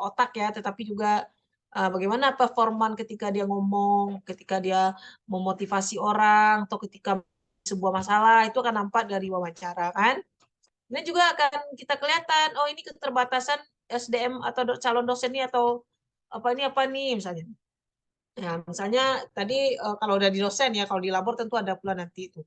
otak ya, tetapi juga bagaimana performan ketika dia ngomong, ketika dia memotivasi orang, atau ketika sebuah masalah, itu akan nampak dari wawancara kan. Ini juga akan kita kelihatan, oh ini keterbatasan SDM atau calon dosen ini atau apa nih misalnya. Ya, misalnya tadi kalau udah di dosen ya, kalau di labor tentu ada pula nanti itu.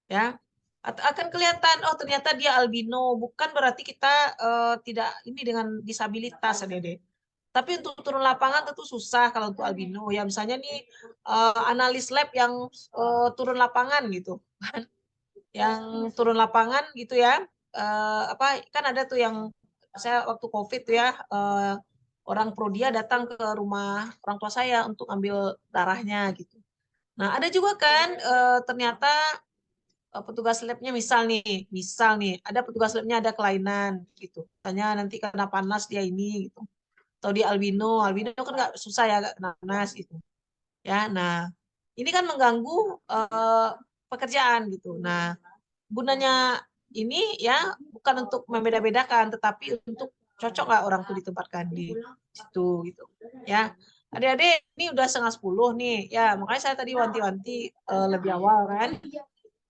Ya, akan kelihatan oh ternyata dia albino, bukan berarti kita tidak ini dengan disabilitas Dede. Tapi untuk turun lapangan tentu susah kalau untuk albino. Ya misalnya nih analis lab yang turun lapangan gitu kan. Yang turun lapangan gitu ya. Kan ada tuh yang saya waktu Covid tuh ya orang Prodia datang ke rumah orang tua saya untuk ambil darahnya gitu. Nah, ada juga kan ternyata petugas labnya misal nih ada petugas labnya ada kelainan gitu. Tanya nanti karena panas dia ini gitu. Atau dia albino kan nggak susah ya nggak kena panas gitu. Ya, nah ini kan mengganggu pekerjaan gitu. Nah, gunanya ini ya bukan untuk membeda-bedakan, tetapi untuk cocok nggak orang tuh ditempatkan di situ gitu. Ya, adik-adik ini udah 9:30 nih. Ya, makanya saya tadi wanti-wanti lebih awal kan.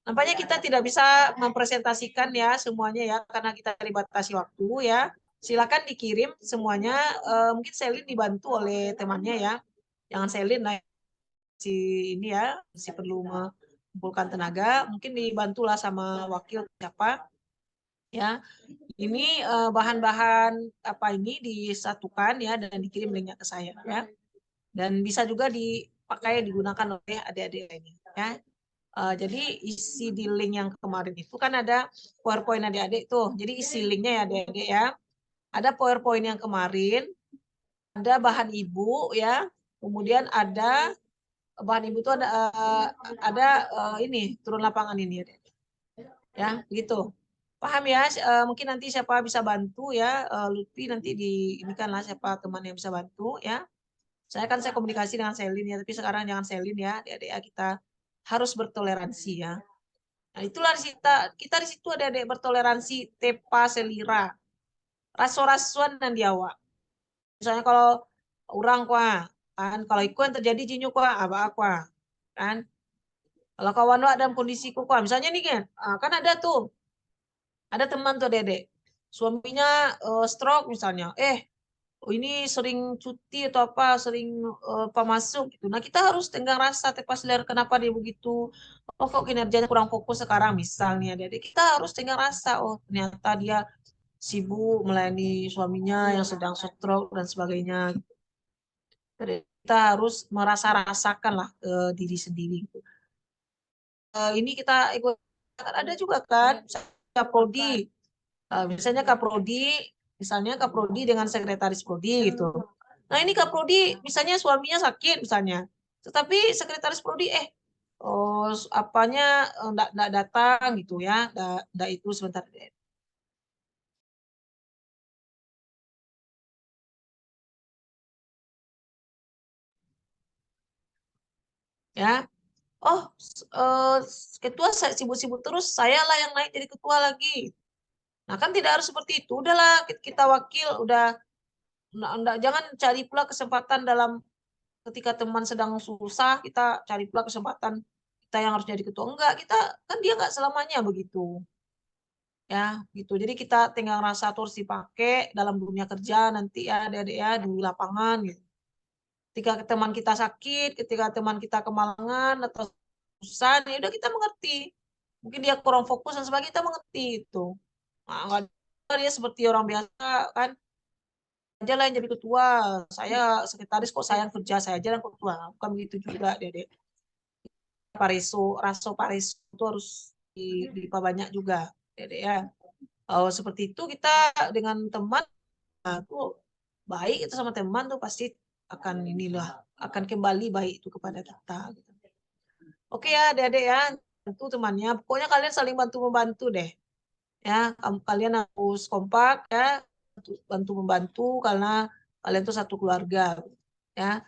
Nampaknya kita tidak bisa mempresentasikan ya semuanya ya karena kita dibatasi waktu ya. Silakan dikirim semuanya. Mungkin Selin dibantu oleh temannya ya. Jangan Selin lah si ini ya, si perlu mengumpulkan tenaga. Mungkin dibantulah sama wakil siapa ya. Ini bahan-bahan apa ini disatukan ya dan dikirim linknya ke saya ya. dan bisa juga dipakai digunakan oleh adik-adik lainnya ya. Jadi isi di link yang kemarin itu kan ada PowerPoint adik-adik tuh. Jadi isi linknya ya adik-adik ya. Ada PowerPoint yang kemarin, ada bahan ibu ya, kemudian ada bahan ibu itu ada ini turun lapangan ini ya gitu. Paham ya? Mungkin nanti siapa bisa bantu ya, Lutfi nanti ini kan lah siapa teman yang bisa bantu ya. Saya komunikasi dengan Selin ya, tapi sekarang jangan Selin ya, adik-adik ya, kita harus bertoleransi ya. Nah, itulah kita di situ ada adik bertoleransi tepa selira, raso-rasuan dan diawa. Misalnya kalau orang kuah, kan kalau ikut yang terjadi jinyu kuah, apa kan. Kalau kawan dalam kondisi kuah, misalnya nih kan ada tuh, ada teman tuh dedek, suaminya stroke misalnya, ini sering cuti atau apa, sering apa masuk gitu. Nah kita harus tenggang rasa, tepas ler kenapa dia begitu. Oh kok kinerjanya kurang fokus sekarang misalnya, dedek kita harus tenggang rasa. Oh ternyata dia sibuk melayani suaminya yang sedang stroke dan sebagainya. Kita harus merasa-rasakan lah diri sendiri. Ini kita ikut ada juga kan Kaprodi, misalnya Kaprodi dengan sekretaris Prodi gitu. Nah ini Kaprodi misalnya suaminya sakit misalnya, tetapi sekretaris Prodi apanya enggak datang gitu ya, enggak itu sebentar ya. Oh, ketua sibuk-sibuk terus, saya lah yang naik jadi ketua lagi. Nah kan tidak harus seperti itu. Udahlah kita wakil, udah jangan cari pula kesempatan dalam ketika teman sedang susah, kita cari pula kesempatan kita yang harus jadi ketua. Enggak, kita kan dia enggak selamanya begitu. Ya, gitu. Jadi kita tinggal rasa terus dipakai dalam dunia kerja nanti ya adik-adik ya di lapangan gitu. Ketika teman kita sakit, ketika teman kita kemalangan atau susah, ya udah kita mengerti. Mungkin dia kurang fokus dan sebagainya, kita mengerti itu. Nah, enggak dia seperti orang biasa kan, aja lah yang jadi ketua, saya sekretaris kok saya yang kerja, saya aja yang ketua. Bukan begitu juga, Dede. Raso Pareso itu harus diperbanyak juga, Dede ya. Seperti itu kita dengan teman, tuh baik itu sama teman tuh pasti akan kembali baik itu kepada kita. Gitu. Oke ya, Dede ya, bantu temannya. Pokoknya kalian saling bantu-membantu deh. Ya, kalian harus kompak ya, bantu membantu karena kalian tuh satu keluarga. Ya,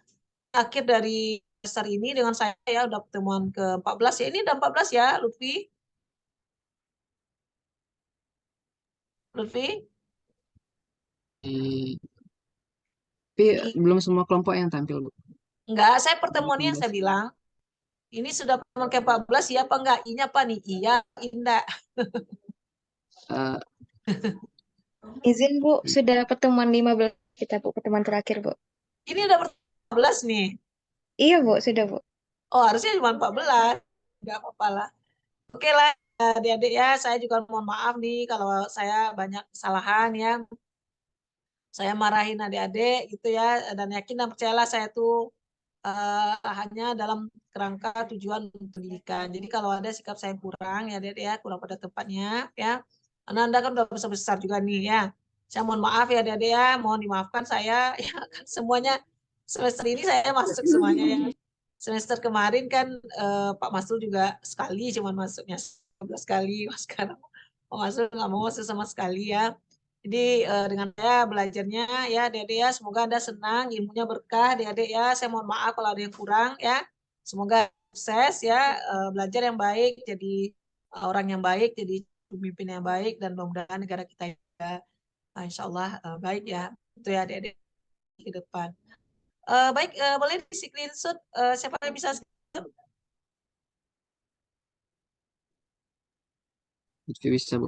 akhir dari semester ini dengan saya ya udah pertemuan ke-14 ya. Ini udah 14 ya, Lutfi. Tapi belum semua kelompok yang tampil, Bu. Enggak, saya pertemuannya yang saya bilang. Ini sudah pertemuan ke-14 ya apa enggak? Iya apa nih? Iya, enggak. Izin Bu, sudah pertemuan 15 kita Bu, pertemuan terakhir Bu. Ini udah pertemuan 14 nih. Iya Bu, sudah Bu. Oh harusnya cuma 14. Enggak apa-apa lah. Oke lah adik-adik ya, saya juga mohon maaf nih kalau saya banyak kesalahan ya. Saya marahin adik-adik gitu ya, dan yakin dan percayalah saya tuh hanya dalam kerangka tujuan pendidikan. Jadi kalau ada sikap saya yang kurang ya adik ya, kurang pada tempatnya ya. Karena Anda kan udah besar-besar juga nih ya. Saya mohon maaf ya adik ya, mohon dimaafkan saya ya kan semuanya semester ini saya masuk semuanya ya. Semester kemarin kan Pak Masrul juga sekali cuman masuknya 11 kali, sekarang mau masuk nggak mau masuk sama sekali ya. Jadi dengan saya belajarnya ya adik-adik ya, semoga Anda senang, ilmunya berkah adik-adik ya. Saya mohon maaf kalau ada yang kurang ya. Semoga sukses ya, belajar yang baik, jadi orang yang baik, jadi pemimpin yang baik, dan mudah-mudahan negara kita juga insya Allah baik ya. Itu ya adik-adik ke depan. Baik, boleh di screenshot, siapa yang bisa screenshot? Bisa, Bu.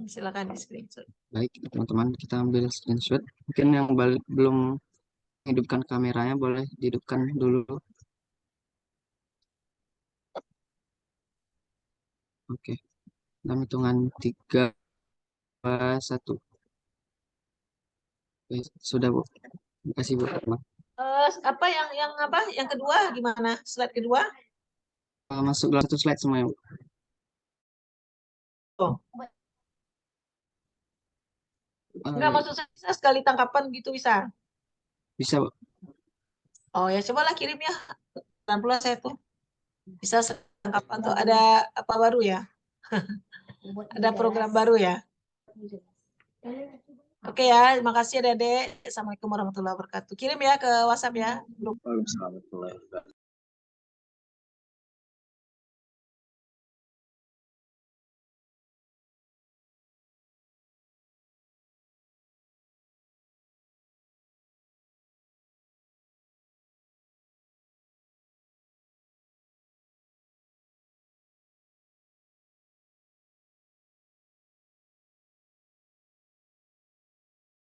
Silakan di screenshot. Baik, teman-teman, kita ambil screenshot. Mungkin yang belum hidupkan kameranya boleh dihidupkan dulu. Oke, dalam hitungan 3, 2, 1. Oke, sudah Bu. Terima kasih Bu. apa yang kedua gimana? Slide kedua? Masuk dalam satu slide semua ya, Bu. Oh. Enggak, Eh, maksud saya bisa sekali tangkapan gitu bisa. bisa, Bu. Oh ya, cobalah kirim ya. Pelan pula saya tuh. Bisa tangkapan tuh ada apa baru ya? Ada program baru ya? Oke ya, terima kasih Dede. Assalamualaikum warahmatullahi wabarakatuh. Kirim ya ke WhatsApp ya. Waalaikumsalam warahmatullahi wabarakatuh.